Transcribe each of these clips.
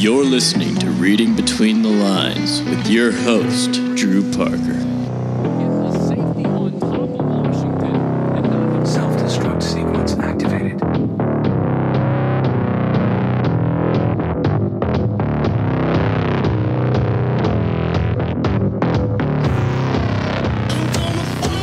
You're listening to Reading Between the Lines with your host, Drew Parker. Self-destruct sequence activated.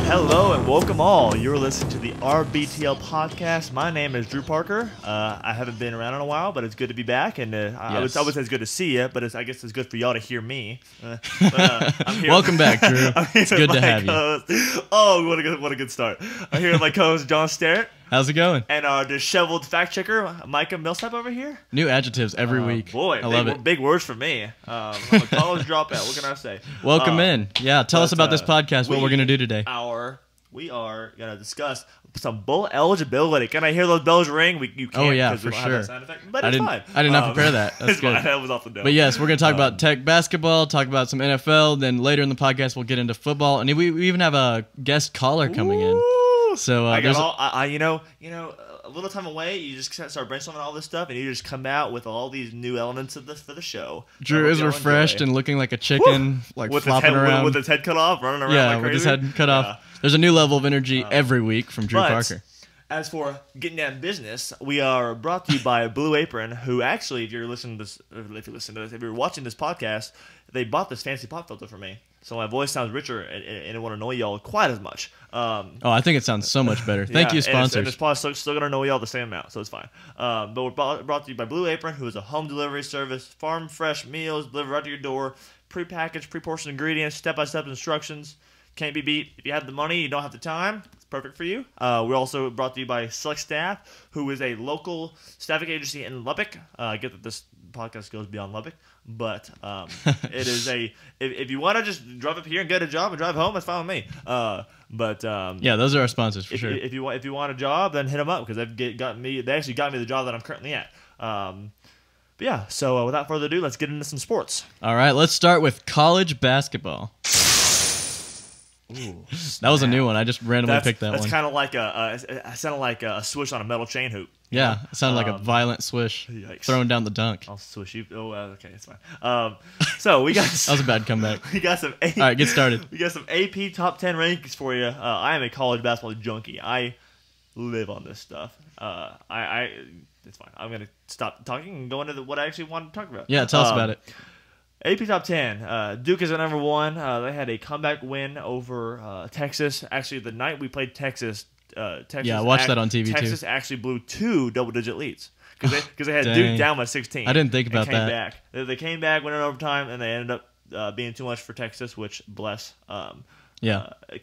Hello and welcome all. You're listening to the RBTL podcast. My name is Drew Parker. I haven't been around in a while, but it's good to be back. And I would say it's good to see you, but I guess it's good for y'all to hear me. I'm here Welcome back, Drew. It's good to have you. Oh, what a good start. I'm here with my co-host, John Starrett. How's it going? And our disheveled fact checker, Micah Millsap over here. New adjectives every week. Boy, I love it. Big words for me. I'm a college dropout. What can I say? Welcome in. Yeah, tell us about this podcast, what we're going to do today. We are going to discuss some bowl eligibility. Can I hear those bells ring? You can't. Oh, yeah, we for don't have sure. that sound effect, but it's fine. I did not prepare that. That's good. That was off the dome. But yes, we're going to talk about Tech basketball, talk about some NFL, then later in the podcast we'll get into football, and we even have a guest caller coming in. So I got a little time away, you just start brainstorming all this stuff, and you just come out with all these new elements for the show. Drew is refreshed and looking like a chicken, with flopping around. With his head cut off, running around like crazy. With his head cut off. There's a new level of energy every week from Drew Parker. As for getting down to business, we are brought to you by Blue Apron, who actually, if you're watching this, if you're watching this podcast, they bought this fancy pop filter for me. So my voice sounds richer and it won't annoy y'all quite as much. I think it sounds so much better. Thank you, sponsors. And it's probably still going to annoy y'all the same amount, so it's fine. But we're brought to you by Blue Apron, who is a home delivery service. Farm fresh meals delivered right to your door. Pre-packaged, pre-portioned ingredients, step-by-step instructions. Can't be beat. If you have the money, you don't have the time, it's perfect for you. We're also brought to you by Select Staff, who is a local staffing agency in Lubbock. I get that this podcast goes beyond Lubbock, but it is if you want to just drive up here and get a job and drive home, that's fine with me. Yeah, those are our sponsors for sure. If you want a job, then hit them up because they actually got me the job that I'm currently at. But yeah, so without further ado, let's get into some sports. All right, let's start with college basketball. Ooh, that was a new one. I just randomly picked that one. That's kind of like it sounded like a swish on a metal chain hoop. Yeah, it sounded like a violent swish. Yikes. Throwing down the dunk. I'll swish you. Oh, okay, it's fine. So we got that was a bad comeback. We got some. All right, get started. We got some AP top 10 rankings for you. I am a college basketball junkie. I live on this stuff. It's fine. I'm gonna stop talking and go into what I actually wanted to talk about. Yeah, tell us about it. AP Top 10. Duke is at number 1. They had a comeback win over Texas. Actually, the night we played Texas, yeah, I watched that on TV Texas too. actually blew 2 double-digit leads because they had Duke down by 16. I didn't think about came that. Back. They came back, went in overtime, and they ended up being too much for Texas, which bless.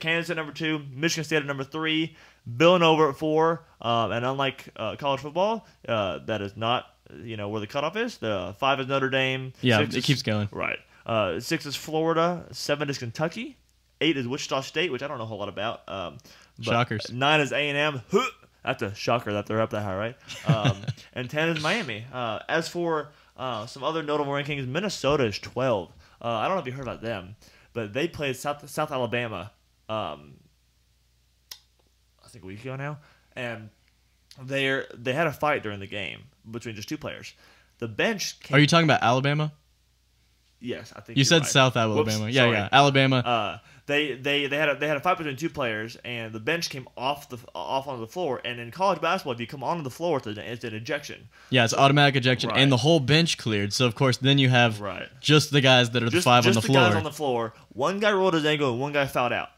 Kansas at number 2, Michigan State at number 3, Villanova at 4, and unlike college football, that is not where the cutoff is. The 5 is Notre Dame. Yeah, 6 it keeps going. Right. 6 is Florida. 7 is Kentucky. 8 is Wichita State, which I don't know a whole lot about. Shockers. 9 is A&M. That's a shocker that they're up that high, right? And 10 is Miami. As for some other notable rankings, Minnesota is 12. I don't know if you heard about them, but they played South Alabama, I think a week ago now, and they had a fight during the game between just 2 players. The bench came... Are you talking about Alabama? Yes, I think you said right. South Alabama. Whoops, yeah, Alabama. They had a fight between 2 players, and the bench came off onto the floor. And in college basketball, if you come onto the floor, it's an ejection. Yeah, it's automatic ejection, right. And the whole bench cleared. So of course, then you have just the guys that are the 5 on the floor. Just the guys on the floor. One guy rolled his ankle, and one guy fouled out.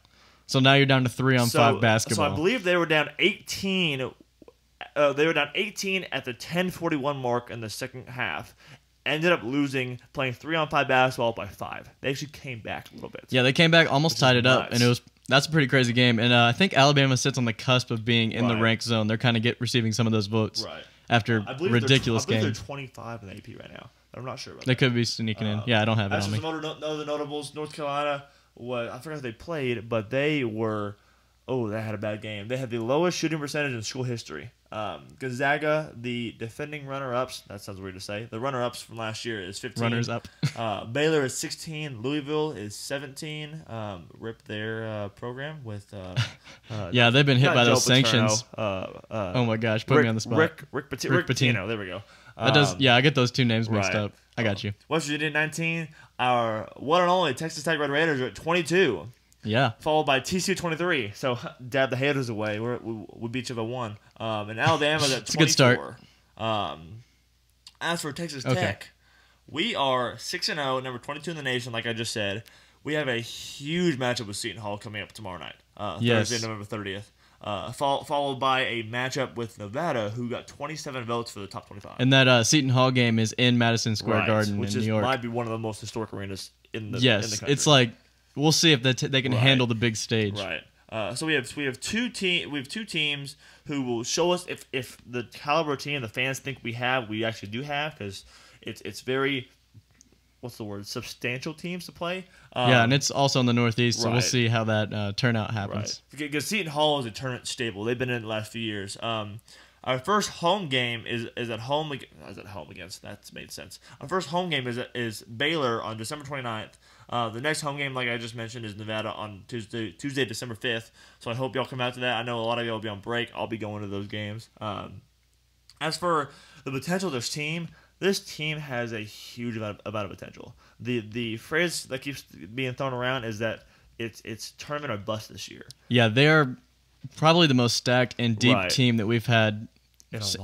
So now you're down to 3 on 5 basketball. So I believe they were down 18. They were down 18 at the 10:41 mark in the second half. Ended up losing, playing 3 on 5 basketball by 5. They actually came back a little bit. Yeah, they came back, almost tied it up, and that's a pretty crazy game. And I think Alabama sits on the cusp of being in the ranked zone. They're kind of receiving some of those votes after ridiculous game. I believe they're 25 in the AP right now. I'm not sure about that. They could be sneaking in. Yeah, I don't have it on me. Some other notables, North Carolina, I forgot who they played, but they were... Oh, they had a bad game. They had the lowest shooting percentage in school history. Gonzaga, the defending runner-ups, that sounds weird to say. The runner-ups from last year is 15. Runners-up. Baylor is 16. Louisville is 17. Rip their program with... yeah, they've been hit by those Joe sanctions. Paterno, oh my gosh, put me on the spot. Rick Pitino, there we go. That does. Yeah, I get those two names mixed up. I got you. West Virginia at 19. Our one and only Texas Tech Red Raiders are at 22. Yeah. Followed by TCU 23. So dab the haters away. We beat you by 1. And Alabama's at 24. It's a good start. As for Texas Tech, we are 6-0, number 22 in the nation, like I just said. We have a huge matchup with Seton Hall coming up tomorrow night, Thursday, November 30th. Followed by a matchup with Nevada, who got 27 votes for the top 25. And that Seton Hall game is in Madison Square Garden in New York. Might be one of the most historic arenas in the country. It's like we'll see if they can handle the big stage. Right. So we have two teams who will show us if the caliber team the fans think we actually do have, because it's very, what's the word, substantial teams to play. And it's also in the Northeast, so we'll see how that turnout happens. Right. Because Seton Hall is a tournament stable. They've been in it the last few years. Our first home game is at home against. That's made sense. Our first home game is Baylor on December 29th. The next home game, like I just mentioned, is Nevada on Tuesday, December 5th. So I hope y'all come out to that. I know a lot of y'all will be on break. I'll be going to those games. As for the potential of this team has a huge amount of potential. The phrase that keeps being thrown around is that it's tournament or bust this year. Yeah, they're probably the most stacked and deep team that we've had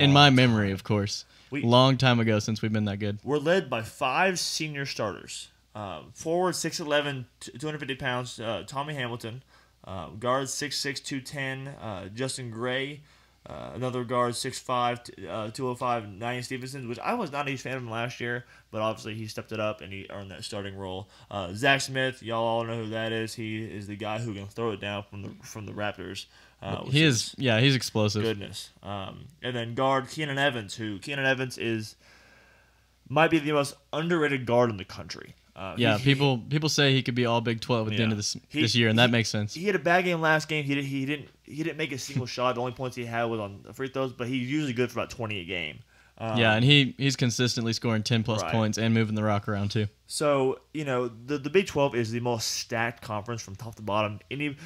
in my memory, of course. Long time ago since we've been that good. We're led by 5 senior starters. Forward 6'11", 250 pounds, Tommy Hamilton. Guard 6'6", 210, Justin Gray. Another guard 6'5", 205, Nian Stevenson, which I was not a huge fan of him last year, but obviously he stepped it up and he earned that starting role. Zach Smith, y'all all know who that is. He is the guy who can throw it down from the Raptors. He's explosive. Goodness. And then guard Keenan Evans, might be the most underrated guard in the country. People say he could be all Big 12 at the end of this year, and that makes sense. He had a bad game last game. He didn't make a single shot. The only points he had was on the free throws, but he's usually good for about 20 a game. And he's consistently scoring 10-plus points and moving the rock around too. So the Big 12 is the most stacked conference from top to bottom. And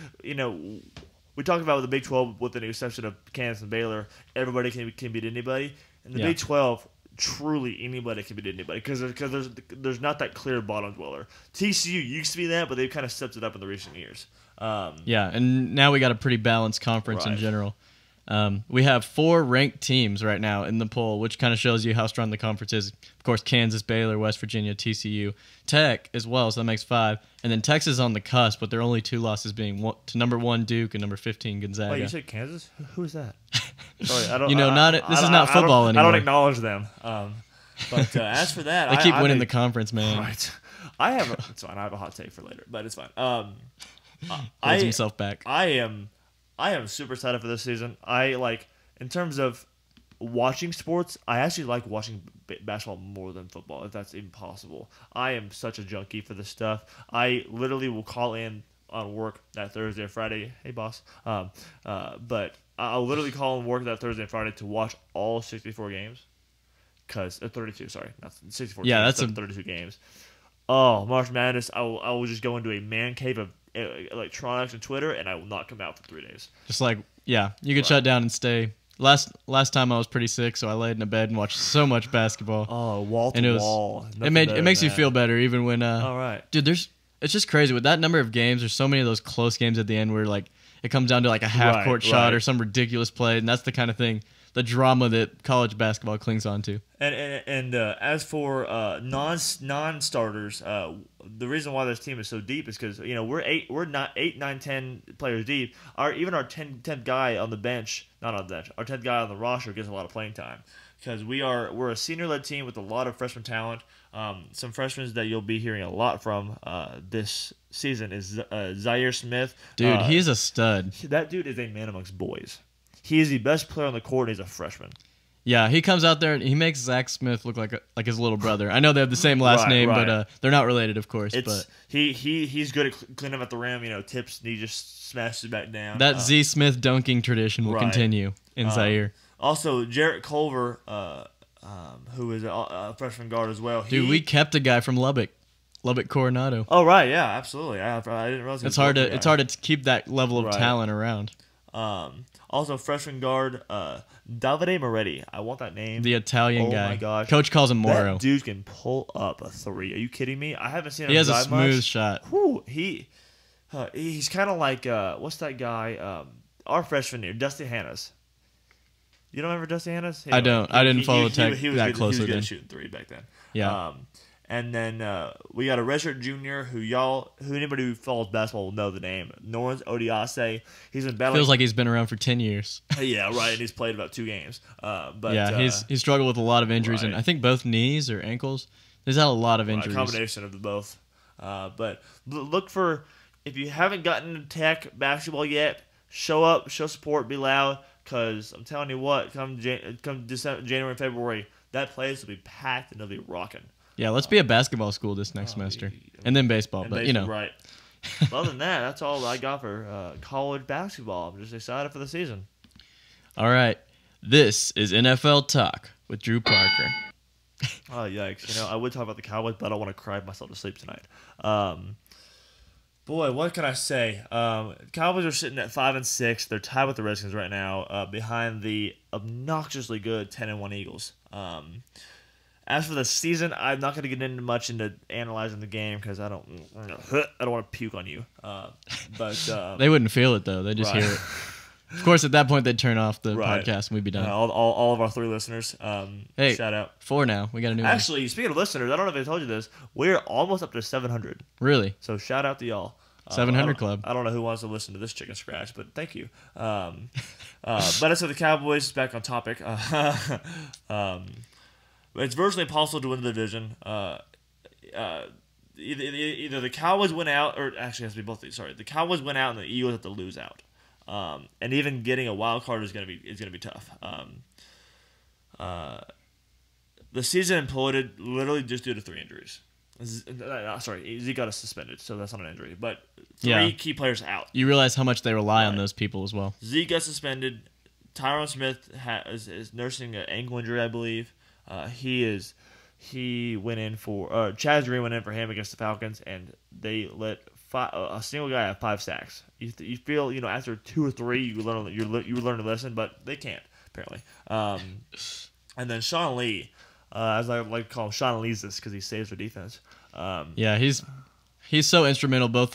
we talked about the Big 12 with the exception of Kansas and Baylor. Everybody can beat anybody. In the Big 12. Truly anybody can beat anybody because there's not that clear bottom dweller. TCU used to be that, but they've kind of stepped it up in the recent years. And now we got a pretty balanced conference in general. We have 4 ranked teams right now in the poll, which kind of shows you how strong the conference is. Of course, Kansas, Baylor, West Virginia, TCU, Tech as well, so that makes 5. And then Texas on the cusp, but their only 2 losses being to number 1 Duke and number 15 Gonzaga. Wait, you said Kansas? Who is that? Sorry, I don't. This is not football anymore. I don't acknowledge them. But as for that, they keep winning the conference, man. Right. It's fine. I have a hot take for later, but it's fine. Holds himself back. I am super excited for this season. In terms of watching sports, I actually like watching basketball more than football, if that's even possible. I am such a junkie for this stuff. I literally will call in on work that Thursday or Friday. Hey, boss. But I'll literally call in work that Thursday and Friday to watch all 64 games. 32, sorry. Not 64 games, 32 games. Oh, March Madness, I will just go into a man cave of electronics and Twitter, and I will not come out for 3 days. Just you could shut down and stay. Last time I was pretty sick, so I laid in a bed and watched so much basketball. Oh, wall to wall. It makes you feel better, even when all right, dude. It's just crazy with that number of games. There's so many of those close games at the end where it comes down to a half court shot or some ridiculous play, and that's the kind of thing, the drama that college basketball clings on to. And as for non-starters, the reason why this team is so deep is because we're 8, 9, 10 players deep. Our 10th guy on the bench, not on the bench, our 10th guy on the roster gets a lot of playing time because we're a senior-led team with a lot of freshman talent. Some freshmen that you'll be hearing a lot from this season is Zaire Smith. Dude, he is a stud. That dude is a man amongst boys. He is the best player on the court, and he's a freshman. Yeah, he comes out there and he makes Zach Smith look like his little brother. I know they have the same last name, but they're not related, of course. But he's good at cleaning up at the rim. Tips and he just smashes it back down. That Z Smith dunking tradition will continue in Zaire. Also, Jarrett Culver, who is a freshman guard as well. Dude, we kept a guy from Lubbock Coronado. Oh right, yeah, absolutely. I didn't realize it's hard to keep that level of talent around. Also, freshman guard Davide Moretti. I want that name. The Italian guy. Oh my gosh. Coach calls him Moro. That dude can pull up a 3. Are you kidding me? I haven't seen him He has a drive smooth much. shot. Whew, he's kind of like what's that guy? Our freshman year, Dusty Hannas. You don't remember Dusty Hannas? I don't. I didn't follow tech he was that good, closely. He was good then. at shooting 3 back then. Yeah. And then we got a redshirt junior who anybody who follows basketball will know the name. Norris Odiase. He's been battling. Feels like he's been around for 10 years. Yeah, right. And he's played about 2 games. But yeah, he's struggled with a lot of injuries, right. and I think both knees or ankles. He's had a lot of injuries. A combination of the both. But look for, if you haven't gotten into tech basketball yet, show up, show support, be loud. Because I'm telling you what, come December, January and February, that place will be packed and it'll be rocking. Yeah, let's be a basketball school this next semester. And then baseball, but you know. Right. Other than that, that's all I got for college basketball. I'm just excited for the season. All right. This is NFL Talk with Drew Parker. Oh, yikes. I would talk about the Cowboys, but I don't want to cry myself to sleep tonight. Boy, what can I say? Cowboys are sitting at 5-6. They're tied with the Redskins right now, behind the obnoxiously good 10-1 Eagles. As for the season, I'm not going to get into much into analyzing the game because I don't want to puke on you. But they wouldn't feel it though; they just right. hear it. Of course, at that point, they'd turn off the Right. podcast and we'd be done. All of our 3 listeners, Hey, shout out. 4 now. We got a new one. Actually, speaking of listeners, I don't know if I told you this. We're almost up to 700. Really? So shout out to y'all. 700 Club. I don't know who wants to listen to this chicken scratch, but thank you. But as for the Cowboys, back on topic. It's virtually impossible to win the division. Either the Cowboys win out, or actually it has to be both these. Sorry, the Cowboys win out and the Eagles have to lose out. And even getting a wild card is gonna be tough. The season imploded literally just due to 3 injuries. Zeke got suspended, so that's not an injury. But 3 key players out. You realize how much they rely on those people as well. Zeke got suspended. Tyron Smith is nursing an ankle injury, I believe. He went in for Chaz Green went in for him against the Falcons, and they let a single guy have 5 sacks. You feel after 2 or 3 you learn to listen, but they can't apparently. And then Sean Lee, as I like to call him, Sean Lee's this because he saves their defense. Yeah, he's so instrumental, both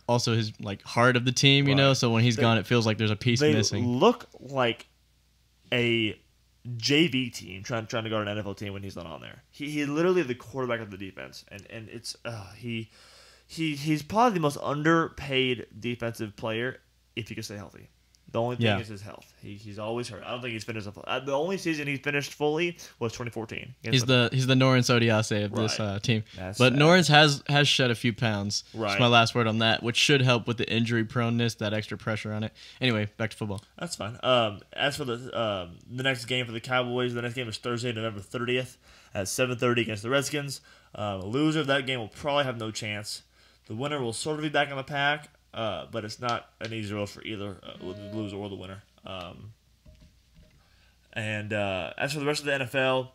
also his heart of the team, you know. So when he's gone, it feels like there's a piece missing. They look like a JV team trying to guard an NFL team when he's not on there. He's literally the quarterback of the defense, and it's he's probably the most underpaid defensive player if he can stay healthy. The only thing is his health. He's always hurt. I don't think he's finished. The only season he finished fully was 2014. He's the Norris Odiase of this team. But sad. Norris has shed a few pounds. Right. That's my last word on that, which should help with the injury proneness, that extra pressure on it. Anyway, back to football. That's fine. As for the next game for the Cowboys, the next game is Thursday, November 30th at 7:30 against the Redskins. The loser of that game will probably have no chance. The winner will sort of be back on the pack. But it's not an easy road for either the loser or the winner. And as for the rest of the NFL,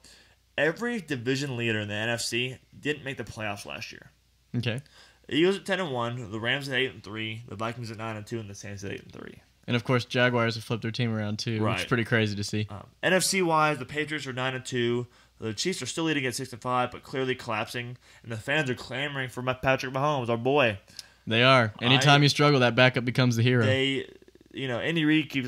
every division leader in the NFC didn't make the playoffs last year. Okay. The Eagles at 10-1, the Rams at 8-3, the Vikings at 9-2, and the Saints at 8-3. And of course, Jaguars have flipped their team around too, which is pretty crazy to see. NFC wise, the Patriots are 9-2. The Chiefs are still leading at 6-5, but clearly collapsing, and the fans are clamoring for Patrick Mahomes, our boy. They are. Anytime you struggle, that backup becomes the hero. Andy Reid keeps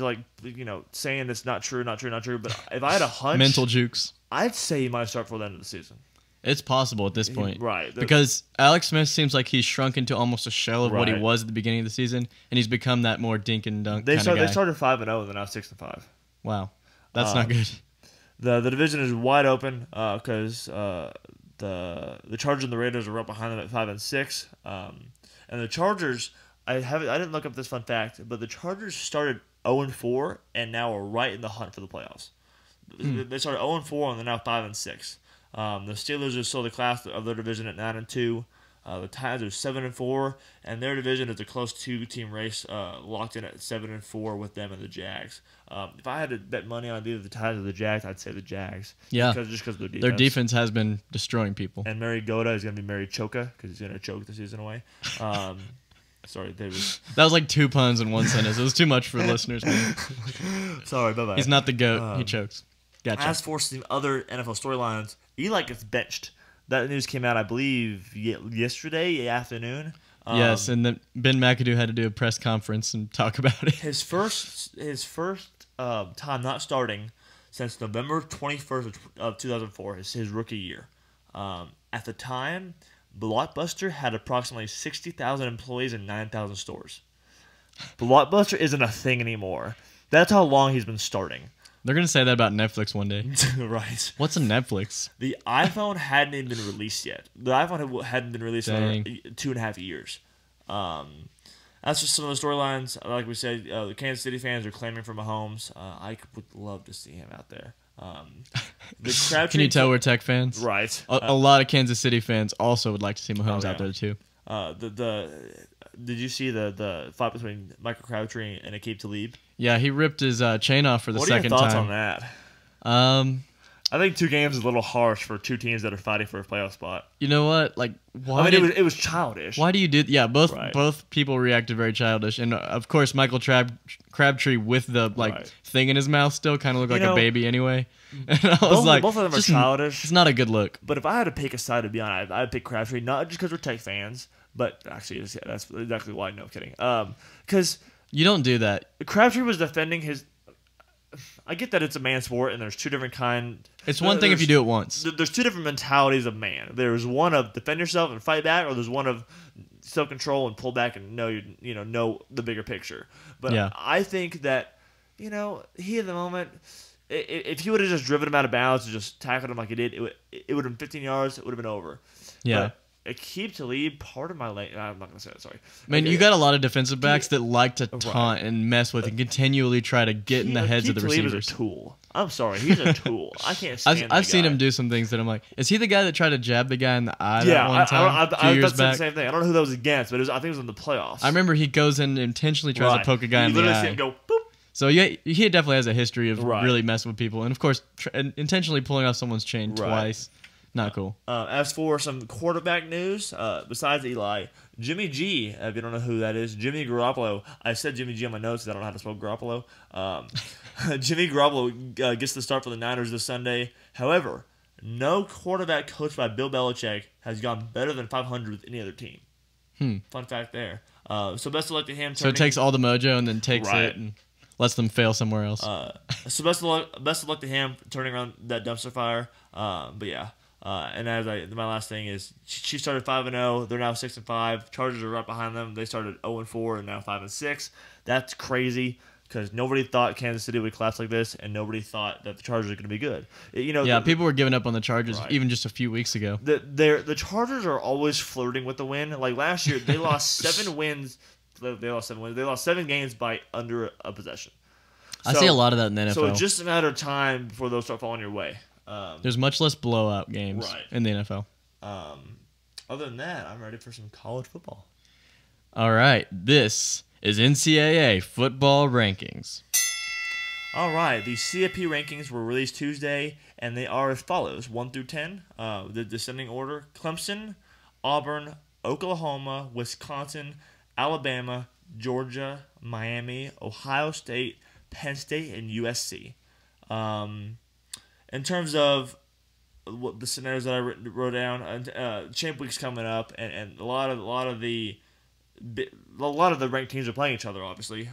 saying it's not true. But if I had a hunch, mental jukes, I'd say he might start for the end of the season. It's possible at this point, right? Because Alex Smith seems like he's shrunk into almost a shell of what he was at the beginning of the season, and he's become that more dink and dunk kind of guy. They started 5-0, and they're now 6-5. Wow, that's not good. The division is wide open because the Chargers and the Raiders are right behind them at 5-6. And the Chargers, I didn't look up this fun fact, but the Chargers started 0-4 and now are right in the hunt for the playoffs. They started 0-4 and they're now 5-6. The Steelers are still the class of their division at 9-2. The Titans are 7-4, and their division is a close 2-team race, locked in at 7-4 with them and the Jags. If I had to bet money on either the Titans or the Jags, I'd say the Jags. Yeah, just because of their defense. Their defense has been destroying people. And Mariota is going to be Marichoka because he's going to choke the season away. Sorry, David. That was like 2 puns in one sentence. It was too much for listeners, man. Sorry, bye-bye. He's not the GOAT. He chokes. Gotcha. As for some other NFL storylines, Eli gets benched. That news came out, I believe, yesterday afternoon. Yes, and then Ben McAdoo had to do a press conference and talk about it. His first time not starting since November 21st of 2004 is his rookie year. At the time, Blockbuster had approximately 60,000 employees and 9,000 stores. Blockbuster isn't a thing anymore. That's how long he's been starting. They're going to say that about Netflix one day. Right. What's a Netflix? The iPhone hadn't even been released yet. The iPhone hadn't been released for 2.5 years. That's just some of the storylines. Like we said, the Kansas City fans are clamoring for Mahomes. I would love to see him out there. Can you tell we're Tech fans? Right. A lot of Kansas City fans also would like to see Mahomes out there too. Did you see the fight between Michael Crabtree and Aqib Talib? Yeah, he ripped his chain off for the second time. What are your thoughts on that? I think 2 games is a little harsh for 2 teams that are fighting for a playoff spot. You know what? Like, why? I mean, it was childish. Why do you do? Yeah, both people reacted very childish, and of course, Michael Crabtree with the thing in his mouth still kind of looked like a baby anyway. And I was both of them are childish. It's not a good look. But if I had to pick a side, to be honest, I'd pick Crabtree, not just because we're Tech fans, but actually, that's exactly why. No kidding. Because you don't do that. Crabtree was defending his. I get that it's a man sport and there's 2 different kinds. It's one thing if you do it once. There's 2 different mentalities of man. There's one of defend yourself and fight back, or there's one of self-control and pull back and know the bigger picture. But I think that he in the moment, if he would have just driven him out of bounds and just tackled him like he did, it would have been 15 yards. It would have been over. Yeah. But Aqib Talib, part of my lane. I'm not gonna say that. Sorry. Man, you got a lot of defensive backs that like to taunt and mess with and continually try to get in the heads of the receivers. Talib is a tool. I'm sorry, he's a tool. I can't stand I've seen him do some things that I'm like, is he the guy that tried to jab the guy in the eye that one time? I years back? The same thing. I don't know who that was against, but I think it was in the playoffs. I remember he goes in and intentionally tries to poke a guy in the eye. You literally see him go boop. So yeah, he definitely has a history of really messing with people, and of course, intentionally pulling off someone's chain twice. Not cool. As for some quarterback news, besides Eli, Jimmy G, if you don't know who that is, Jimmy Garoppolo. I said Jimmy G on my notes because I don't know how to spell Garoppolo. Jimmy Garoppolo gets the start for the Niners this Sunday. However, no quarterback coached by Bill Belichick has gone better than 500 with any other team. Fun fact there. So best of luck to him. So it takes all the mojo and then takes it and lets them fail somewhere else. So best of luck to him turning around that dumpster fire. But yeah. And my last thing is, she started 5-0. They're now 6-5. Chargers are right behind them. They started 0-4 and now 5-6. That's crazy because nobody thought Kansas City would collapse like this, and nobody thought that the Chargers are going to be good. People were giving up on the Chargers even just a few weeks ago. The Chargers are always flirting with the win. Like last year, they lost 7 wins. They lost 7 wins. They lost 7 games by under a possession. I see a lot of that in the NFL. So it's just a matter of time before those start falling your way. There's much less blowout games in the NFL. Other than that, I'm ready for some college football. All right. This is NCAA Football Rankings. All right. The CFP rankings were released Tuesday, and they are as follows. 1 through 10, the descending order. Clemson, Auburn, Oklahoma, Wisconsin, Alabama, Georgia, Miami, Ohio State, Penn State, and USC. In terms of what the scenarios that I wrote down, champ week's coming up, and a lot of the ranked teams are playing each other. Obviously,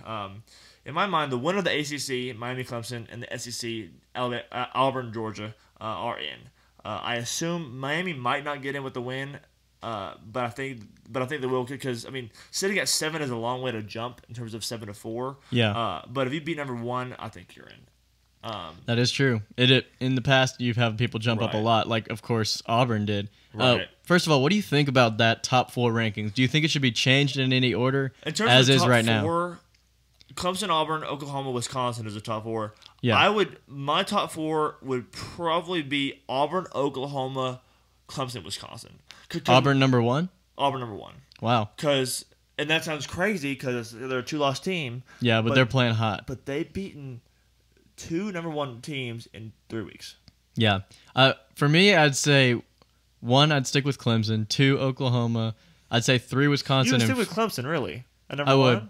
in my mind, the winner of the ACC, Miami, Clemson, and the SEC, Auburn, Georgia, are in. I assume Miami might not get in with the win, but I think they will because sitting at 7 is a long way to jump in terms of 7-4. Yeah. But if you beat number 1, I think you're in. That is true. In the past, you've had people jump up a lot, like, of course, Auburn did. Right. First of all, what do you think about that top 4 rankings? Do you think it should be changed in any order, as is right now? Clemson, Auburn, Oklahoma, Wisconsin is the top 4. Yeah. My top 4 would probably be Auburn, Oklahoma, Clemson, Wisconsin. Auburn number 1? Auburn number 1. Wow. And that sounds crazy because they're a 2-loss team. Yeah, but they're playing hot. But they've beaten 2 number 1 teams in 3 weeks. Yeah. For me, I'd say 1, I'd stick with Clemson. 2, Oklahoma. I'd say 3 Wisconsin. You would and stick with Clemson, really? At number I would. 1?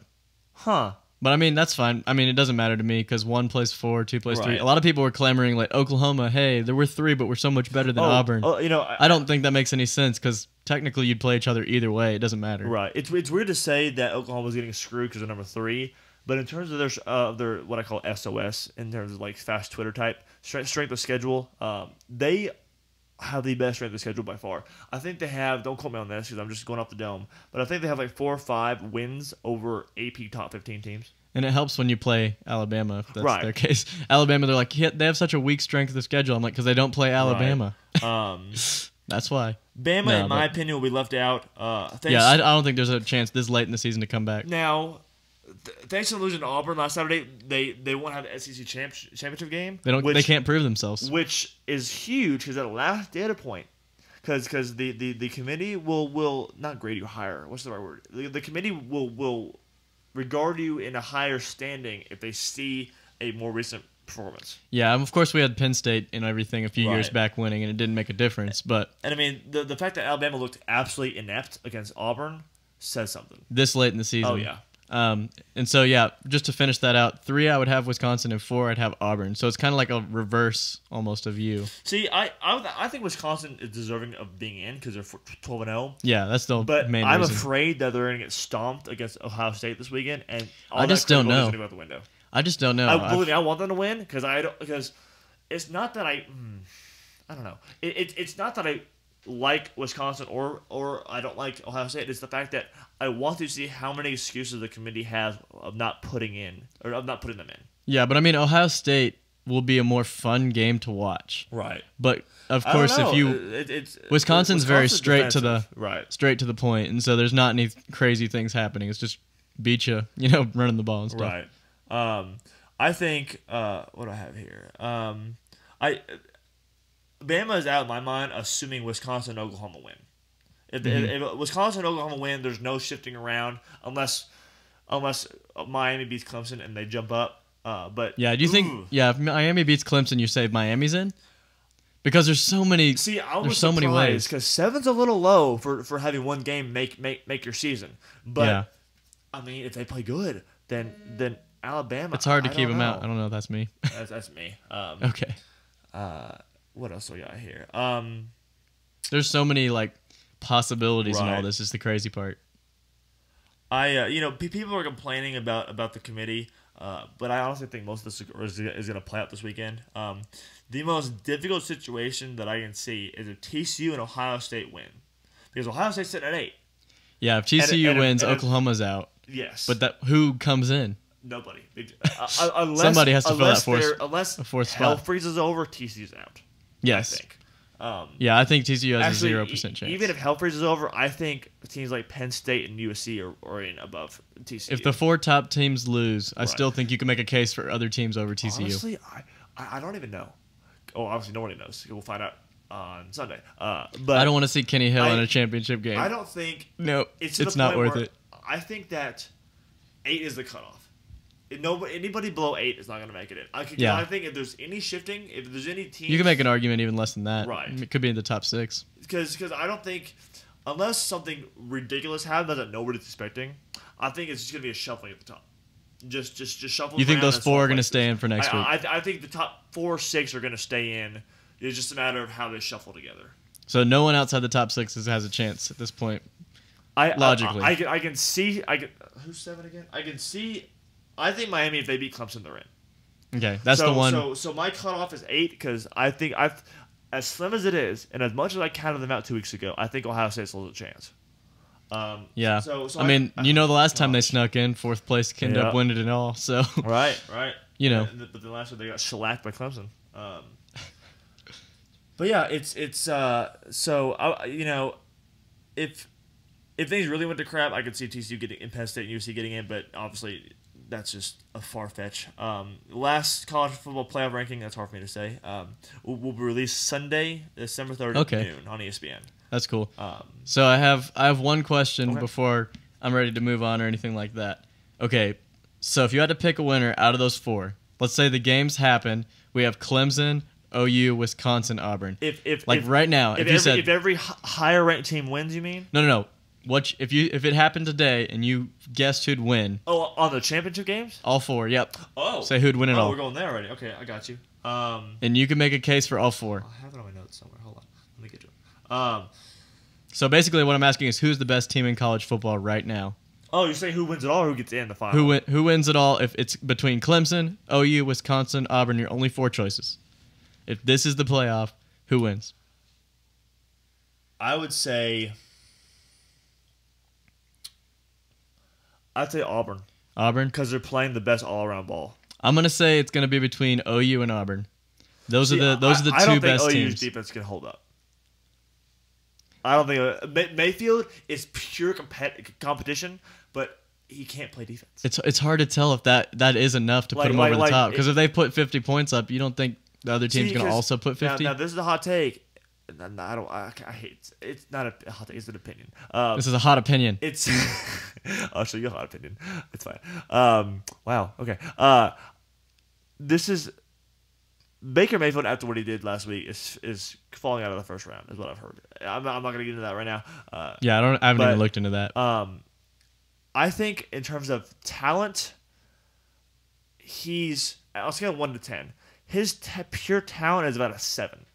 Huh. But I mean, that's fine. I mean, it doesn't matter to me because 1 plays 4, 2 plays 3. Right. A lot of people were clamoring like Oklahoma. Hey, there were 3, but we're so much better than Auburn. You know, I don't think that makes any sense because technically you'd play each other either way. It doesn't matter. Right. It's weird to say that Oklahoma was getting screwed because they're number 3, but in terms of their what I call SOS, in terms of like fast Twitter type strength of schedule, they have the best strength of schedule by far. I think they have. Don't quote me on this because I'm just going off the dome, but I think they have like 4 or 5 wins over AP top 15 teams. And it helps when you play Alabama, if that's Right. their case. Alabama, they're like, yeah, they have such a weak strength of the schedule. I'm like, because they don't play Alabama. That's why. Bama, No, in my opinion, will be left out. Yeah, I don't think there's a chance this late in the season to come back. Now, thanks to losing to Auburn last Saturday, they won't have the SEC championship game. They can't prove themselves. Which is huge because that last data point, because the committee will not grade you higher. What's the right word? The committee will regard you in a higher standing if they see a more recent performance. Yeah, of course we had Penn State and everything a few years Right. back winning, and it didn't make a difference. But And I mean, the fact that Alabama looked absolutely inept against Auburn says something. this late in the season. Oh yeah. And so, yeah, just to finish that out, 3 I would have Wisconsin, and 4 I'd have Auburn. So it's kind of like a reverse almost of you. See, I think Wisconsin is deserving of being in because they're 12-0. Yeah, that's the But main I'm reason. afraid that they're going to get stomped against Ohio State this weekend, and all I just don't know. Is gonna go out the window. I just don't know. Believe me, I want them to win because it's not that I don't know. It's not that I like Wisconsin or I don't like Ohio State. It's the fact that I want to see how many excuses the committee has of not putting them in. Yeah, but I mean, Ohio State will be a more fun game to watch. Right. But of course, if you Wisconsin's very straight to the straight to the point, and so there's not any crazy things happening. It's just beat you, running the ball and stuff. Right. I think what do I have here? Bama is out in my mind, assuming Wisconsin and Oklahoma win. If Wisconsin and Oklahoma win, there's no shifting around unless Miami beats Clemson and they jump up. But yeah, do you think? Yeah, if Miami beats Clemson, you say Miami's in? Because there's so many. See, I was there's so many ways. because 7's a little low for having one game make your season. But Yeah. I mean, if they play good, then Alabama. It's hard to I keep don't them out. know. I don't know if that's me. That's me. Okay. What else do we got here? There's so many possibilities in all Right. this. Is the crazy part. People are complaining about the committee, but I honestly think most of this is going to play out this weekend. The most difficult situation that I can see is if TCU and Ohio State win, because Ohio State's sitting at 8. Yeah, if TCU and- wins, and- Oklahoma's out. Yes, But who comes in? nobody. Unless, Somebody has to fill that unless a fourth hell spot. freezes over, TCU's out. Yes. I think. Yeah, I think TCU has Actually, a 0% chance. even if hell freezes over, I think teams like Penn State and USC are in above TCU. if the 4 top teams lose, I Right. still think you can make a case for other teams over TCU. Honestly, I don't even know. Oh, obviously nobody knows. We'll find out on Sunday. But I don't want to see Kenny Hill in a championship game. I don't think No, it's it's not worth it. I think that 8 is the cutoff. Anybody below 8 is not going to make it in. I think if there's any shifting, if there's any team, You can make an argument even less than that. Right. It could be in the top 6. because I don't think unless something ridiculous happens that nobody's expecting, I think it's just going to be a shuffling at the top. Just shuffle. You think around those and 4 are swap going to places. stay in for next week? I think the top 4 or 6 are going to stay in. It's just a matter of how they shuffle together. So no one outside the top 6 has a chance at this point. Logically. I can see. Who's 7 again? I can see. I think Miami, if they beat Clemson, they're in. Okay, that's the one. So my cutoff is 8 because I think as slim as it is, and as much as I counted them out 2 weeks ago, I think Ohio State's a little chance. Yeah. So I mean, the last time they snuck in, 4th place ended up winning it all. So Right. But then last year they got shellacked by Clemson. But yeah, it's if things really went to crap, I could see TCU getting in, Penn State and UC getting in, but obviously that's just a far fetch. Last college football playoff ranking, that's hard for me to say. Will be released Sunday, December 3rd at noon on ESPN. That's cool. So I have one question Okay. before I'm ready to move on or anything like that. Okay, so if you had to pick a winner out of those 4, let's say the games happen, we have Clemson, OU, Wisconsin, Auburn. If right now, if you said every higher ranked team wins, you mean? no, if it happened today and you guessed who'd win? Oh, on the championship games? All 4. Yep. Oh. Say who'd win it all. We're going there already. Okay, I got you. And you can make a case for all 4. I have it on my notes somewhere. Hold on. Let me get to it. So basically, what I'm asking is who's the best team in college football right now? Oh, you're saying who wins it all or who gets in the final? Who wins it all? If it's between Clemson, OU, Wisconsin, Auburn, you're only 4 choices. If this is the playoff, who wins? I would say... I'd say Auburn. Auburn? Because they're playing the best all-around ball. I'm going to say it's going to be between OU and Auburn. Those are the two best teams. I don't think OU's defense can hold up. I don't think Mayfield is pure competition, but he can't play defense. It's hard to tell if that is enough to put him over the top. Because if they put 50 points up, you don't think the other team's going to also put 50? Now, this is a hot take. I hate it. It's not a hot take. It's an opinion. This is a hot opinion. It's I'll show you a hot opinion. It's fine. Wow. Okay. This is Baker Mayfield after what he did last week is falling out of the first round. Is what I've heard. I'm not going to get into that right now. I haven't even looked into that. I think in terms of talent, I'll scale 1 to 10. His pure talent is about a 7.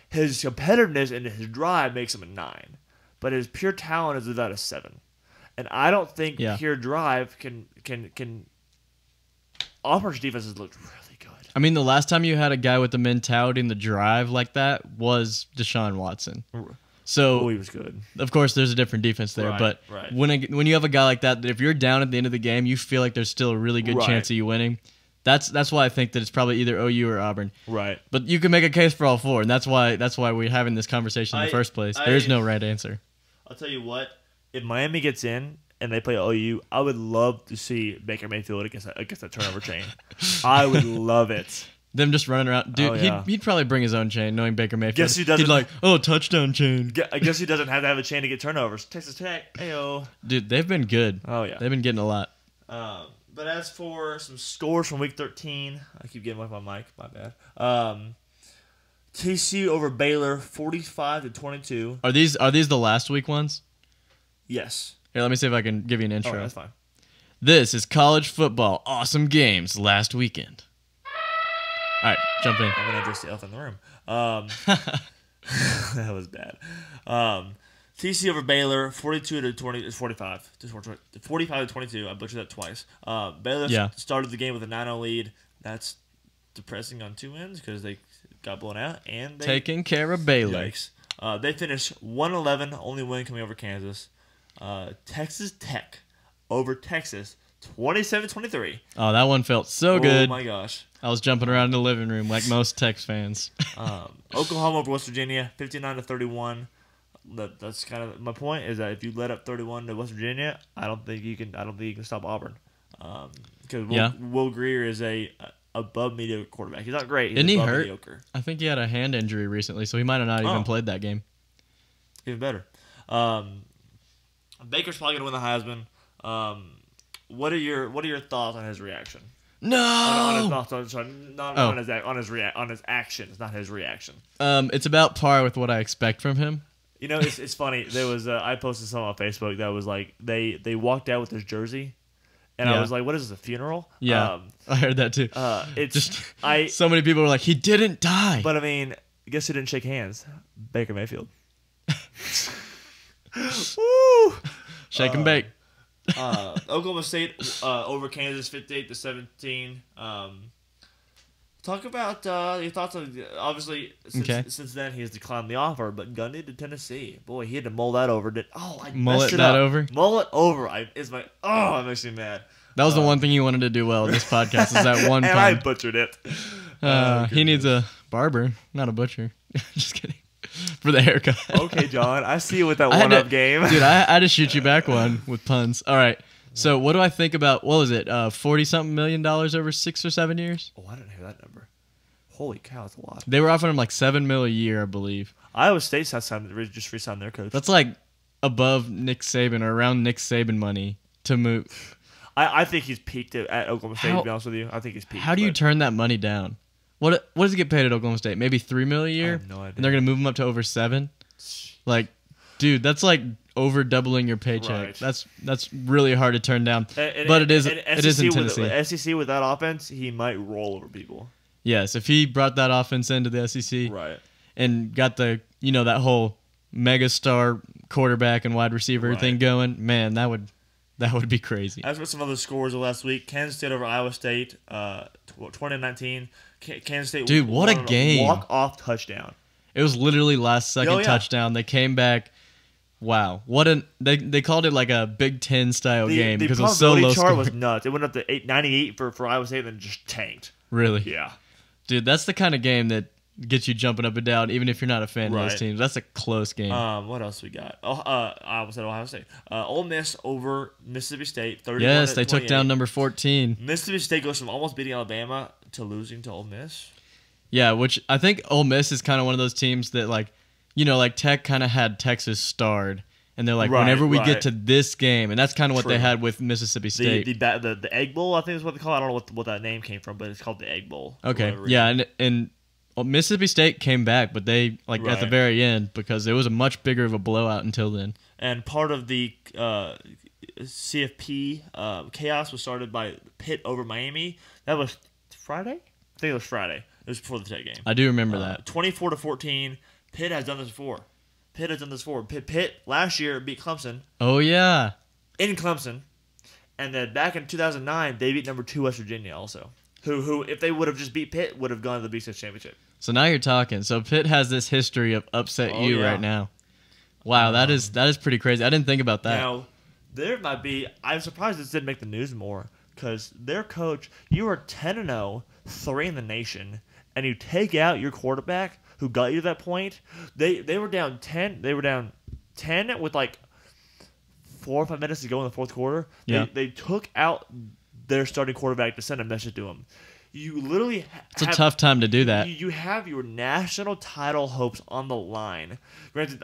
His competitiveness and his drive makes him a 9, but his pure talent is about a 7. And I don't think pure drive can. Auburn's defense has looked really good. I mean, the last time you had a guy with the mentality and the drive like that was Deshaun Watson. So he was good. Of course, there's a different defense there, but when you have a guy like that if you're down at the end of the game, you feel like there's still a really good chance of you winning. That's why I think that it's probably either OU or Auburn. Right. But you can make a case for all 4, and that's why we're having this conversation in the first place. There's no right answer. I'll tell you what. If Miami gets in and they play OU, I would love to see Baker Mayfield against that turnover chain. I would love it. Them just running around. Dude, he'd probably bring his own chain, knowing Baker Mayfield. Guess he doesn't. He'd touchdown chain. I guess he doesn't have to have a chain to get turnovers. Texas Tech, ayo. Dude, they've been good. Oh, yeah. They've been getting a lot. But as for some scores from Week 13, I keep getting away from my mic. My bad. TCU over Baylor, 45-22. Are these the last week ones? Yes. Here, let me see if I can give you an intro. Oh, that's fine. This is college football. Awesome games last weekend. All right, jump in. I'm going to address the elephant in the room. That was bad. TCU over Baylor, 45-22. I butchered that twice. Baylor started the game with a 9-0 lead. That's depressing on 2 ends because they got blown out. And they taking care of Baylor. Yikes. They finished 1-11, only win coming over Kansas. Texas Tech over Texas, 27-23. Oh, that one felt so good. Oh, my gosh. I was jumping around in the living room like most Tex fans. Oklahoma over West Virginia, 59-31. That's kind of my point. Is that if you let up 31 to West Virginia, I don't think you can stop Auburn. Because Will Grier is a above mediocre quarterback. He's not great. He's above mediocre. I think he had a hand injury recently, so he might have not even played that game. Even better. Baker's probably gonna win the Heisman. What are your thoughts on his reaction? No. On his actions, not his reaction. It's about par with what I expect from him. You know, it's funny. There was I posted something on Facebook that was like they walked out with his jersey, and I was like, "What is this, a funeral?" Yeah, I heard that too. It's just so many people were like, "He didn't die," but I mean, guess who didn't shake hands? Baker Mayfield. Woo! Shake and bake. Oklahoma State over Kansas, 58-17. Talk about your thoughts on obviously since then he has declined the offer, but Gundy to Tennessee. Boy, he had to mull that over. Mull it over. It makes me mad. That was the one thing you wanted to do well in this podcast is that one and pun. I butchered it. He needs a barber, not a butcher. Just kidding. For the haircut. Okay, John. I see you with that one-up game. Dude, I had to shoot you back one with puns. All right. So what do I think about, what was it, $40-something million over 6 or 7 years? Oh, I didn't hear that number. Holy cow, that's a lot. They were offering him like $7 million a year, I believe. Iowa State's just re-signed their coach. That's like above Nick Saban or around Nick Saban money to move. I think he's peaked at Oklahoma State, to be honest with you. I think he's peaked. How do you turn that money down? What does he get paid at Oklahoma State? Maybe $3 million a year? I have no idea. And they're going to move him up to over $7 million? Like, dude, that's like over doubling your paycheck. Right. That's really hard to turn down. But it is in Tennessee. With SEC with that offense, he might roll over people. Yes, if he brought that offense into the SEC, Right. and got the that whole mega star quarterback and wide receiver thing going, man, that would be crazy. As for some other scores of last week, Kansas State over Iowa State, 2019. Kansas State. Dude, what a game! Walk-off touchdown. It was literally last second touchdown. They came back. Wow, they called it like a Big Ten style game because it was so low. The probability chart scoring. was nuts. It went up to 98 for Iowa State, and then just tanked. Really? Yeah. Dude, that's the kind of game that gets you jumping up and down, even if you're not a fan of those teams. That's a close game. What else we got? I almost said Ohio State. Ole Miss over Mississippi State. 31 yes, they took down number 14. Mississippi State goes from almost beating Alabama to losing to Ole Miss. Yeah, which I think Ole Miss is kind of one of those teams that, like Tech kind of had Texas starred. And they're like, whenever we get to this game, and that's kind of what they had with Mississippi State. The Egg Bowl, I think is what they call it. I don't know what that name came from, but it's called the Egg Bowl. Okay, yeah, and Mississippi State came back, but they at the very end because it was a much bigger of a blowout until then. And part of the CFP chaos was started by Pitt over Miami. That was Friday? I think it was Friday. It was before the Tech game. I do remember that. 24-14. Pitt has done this before. Pitt last year beat Clemson. Oh, yeah. In Clemson. And then back in 2009, they beat number 2 West Virginia also. Who if they would have just beat Pitt, would have gone to the Big 6 Championship. So now you're talking. So Pitt has this history of upset right now. Wow, that is pretty crazy. I didn't think about that. Now, there might be... I'm surprised this didn't make the news more. Because their coach... You are 10-0, 3 in the nation, and you take out your quarterback who got you to that point. They were down 10. They were down 10 with like 4 or 5 minutes to go in the fourth quarter. They took out their starting quarterback to send a message to him. You literally it's a tough time to do that. You have your national title hopes on the line. Granted,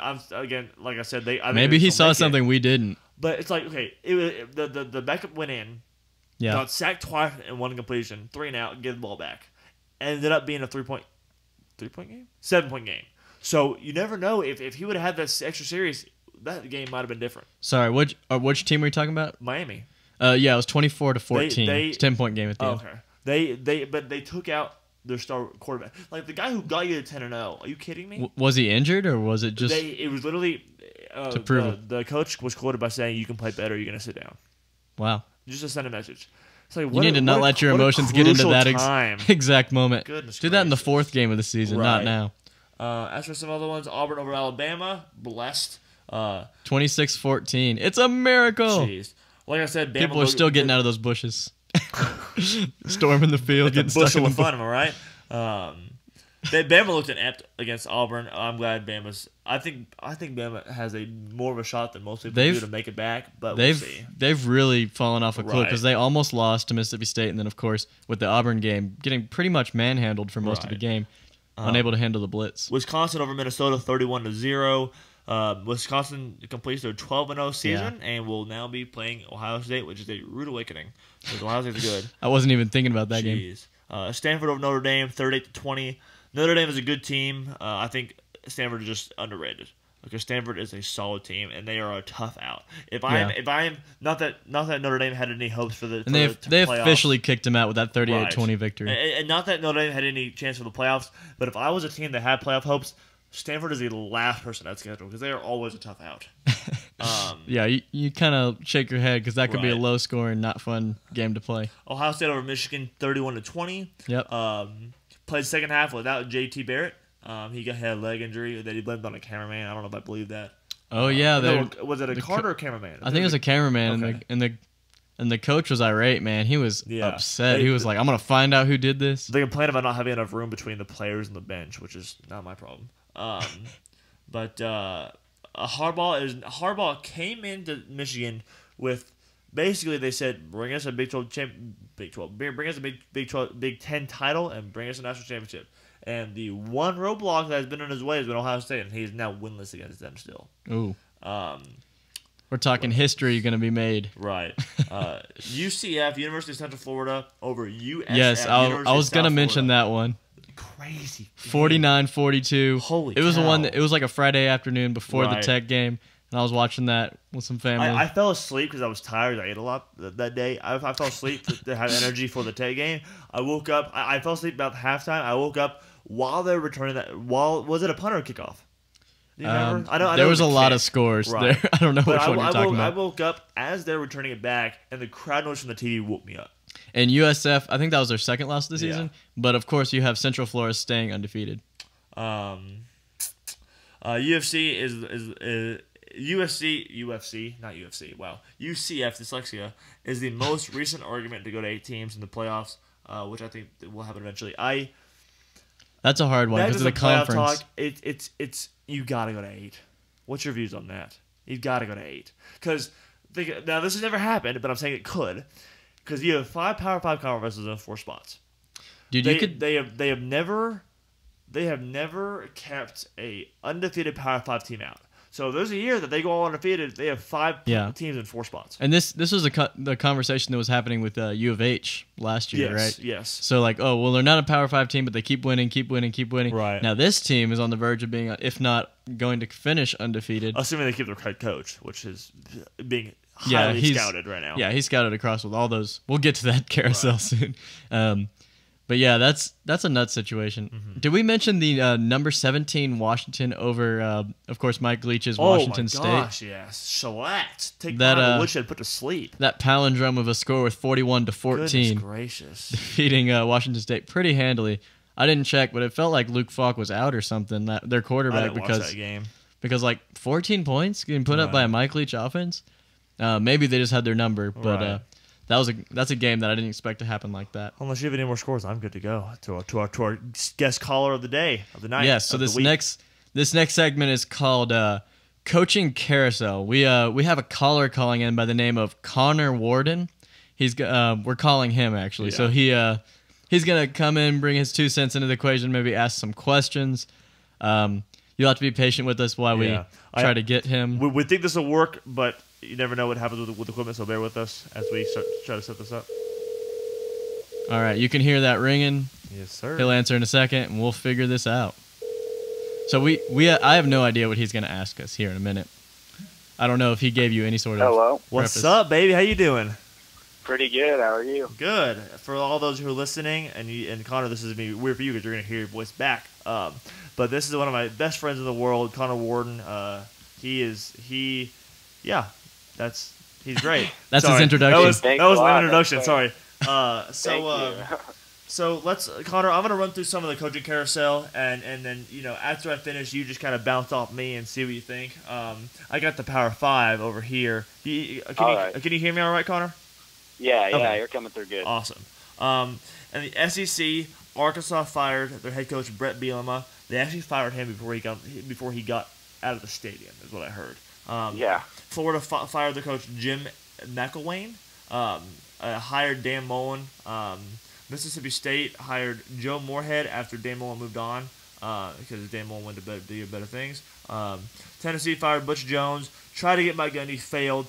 like I said, maybe he saw something we didn't. But it's like, okay, the backup went in, got sacked twice and 1 completion, 3 and out, give the ball back. Ended up being a 3-point game? 7-point game. So you never know if he would have had that extra series, that game might have been different. Sorry, which team were you talking about? Miami. Yeah, it was 24-14. It's a 10-point game at the end. Okay. But they took out their star quarterback. Like the guy who got you to 10-0. Are you kidding me? Was he injured or was it just it was literally to prove it? The coach was quoted by saying, "You can play better. You're gonna sit down." Wow. Just to send a message. Like, you need to not let your emotions get into that exact moment. Goodness Do that in the 4th game of the season, not now. As for some other ones, Auburn over Alabama, blessed. 26-14. It's a miracle. Jeez. Like I said, Bama people are still getting out of those bushes. Storming the field, getting stuck in the fun, am I right? Bama looked inept against Auburn. I'm glad Bama's. I think Bama has more of a shot than most people do to make it back. But we'll see. They've really fallen off a cliff because they almost lost to Mississippi State, and then of course with the Auburn game, getting pretty much manhandled for most of the game, unable to handle the blitz. Wisconsin over Minnesota, 31-0. Wisconsin completes their 12-0 season and will now be playing Ohio State, which is a rude awakening because Ohio State's good. I wasn't even thinking about that game. Stanford over Notre Dame, 38-20. Notre Dame is a good team. I think Stanford is just underrated because Stanford is a solid team and they are a tough out. If I am not that Notre Dame had any hopes for the they playoffs, officially kicked him out with that 38-20 victory. And not that Notre Dame had any chance for the playoffs, but if I was a team that had playoff hopes, Stanford is the last person I'd schedule because they are always a tough out. Yeah, you kind of shake your head because that could be a low-scoring, not fun game to play. Ohio State over Michigan, 31-20. Yep. Played second half without J.T. Barrett. He had a leg injury that he blamed on a cameraman. I don't know if I believe that. Oh yeah, was it a Carter cameraman? I think it was a cameraman, okay. and the coach was irate. Man, he was upset. He was like, "I'm gonna find out who did this." They complained about not having enough room between the players and the bench, which is not my problem. But Harbaugh came into Michigan with basically they said, bring us a Big 12, bring us a Big 10 title and bring us a national championship. And the one roadblock that has been in his way has been Ohio State, and he's now winless against them still. Ooh. We're talking history going to be made. Right. UCF, University of Central Florida, over USF. Yes, I was going to mention that one. Crazy. 49-42. Holy It was cow. the one that, it was like a Friday afternoon before the Tech game. and I was watching that with some family. I fell asleep because I was tired. I ate a lot that day. I fell asleep to have energy for the Tay game. I woke up. I fell asleep about halftime. I woke up while they were returning that. Was it a punt or a kickoff? Do you remember? I know there was a lot kick. of scores Right. there. I don't know But which one you're talking about. I woke up as they were returning it back, and the crowd noise from the TV woke me up. And USF, I think that was their second loss of the season. Yeah. But of course, you have Central Florida staying undefeated. UFC is UFC, not UFC. Wow, UCF dyslexia is the most recent argument to go to 8 teams in the playoffs, which I think will happen eventually. That's a hard one because of the conference. Talk, it's you gotta go to 8. What's your views on that? You gotta go to 8 because now this has never happened, but I'm saying it could because you have 5 Power 5 conferences in 4 spots. Dude, They have never kept a undefeated Power 5 team out. So there's a year that they go all undefeated. They have 5 teams in 4 spots. And this was the conversation that was happening with U of H last year, right? Yes. So like, oh well, they're not a Power 5 team, but they keep winning. Right. Now this team is on the verge of being, if not going to finish undefeated. Assuming they keep their head coach, which is being highly scouted right now. Yeah, he's scouted across with all those. We'll get to that carousel soon. But yeah, that's a nuts situation. Mm-hmm. Did we mention the number 17 Washington over, of course, Mike Leach's Washington State? Oh my gosh, yes. Shellacked. Take that Woodshed put to sleep. That palindrome of a score with 41-14. Goodness gracious. Defeating Washington State pretty handily. I didn't check, but it felt like Luke Falk was out or something, their quarterback. I didn't watch that game. Because like 14 points getting put up by a Mike Leach offense. Maybe they just had their number, but that's a game that I didn't expect to happen like that. Unless you have any more scores, I'm good to go to our guest caller of the day of the night. Yes. So this next segment is called Coaching Carousel. We have a caller calling in by the name of Connor Warden. We're calling him actually. Yeah. So he's gonna come in, bring his 2 cents into the equation, maybe ask some questions. You'll have to be patient with us while we try to get him. We think this will work, but you never know what happens with equipment, so bear with us as we try to set this up. All right, you can hear that ringing. Yes, sir. He'll answer in a second, and we'll figure this out. So I have no idea what he's going to ask us here in a minute. I don't know if he gave you any sort of Hello. What's up, baby? How you doing? Pretty good. How are you? Good. For all those who are listening, and Connor, this is gonna be weird for you because you're going to hear your voice back. But this is one of my best friends in the world, Connor Warden. He's great. That's his introduction. That was my introduction. Sorry. So let's, Connor. I'm gonna run through some of the coaching carousel, and then after I finish, you just kind of bounce off me and see what you think. I got the Power 5 over here. Can you hear me all right, Connor? Yeah, Okay. you're coming through good. Awesome. And the SEC, Arkansas fired their head coach Brett Bielema. They actually fired him before he got out of the stadium, is what I heard. Florida fired their coach Jim McElwain. Hired Dan Mullen. Mississippi State hired Joe Moorhead after Dan Mullen moved on because Dan Mullen went to bigger, better things. Tennessee fired Butch Jones. Tried to get Mike Gundy, failed.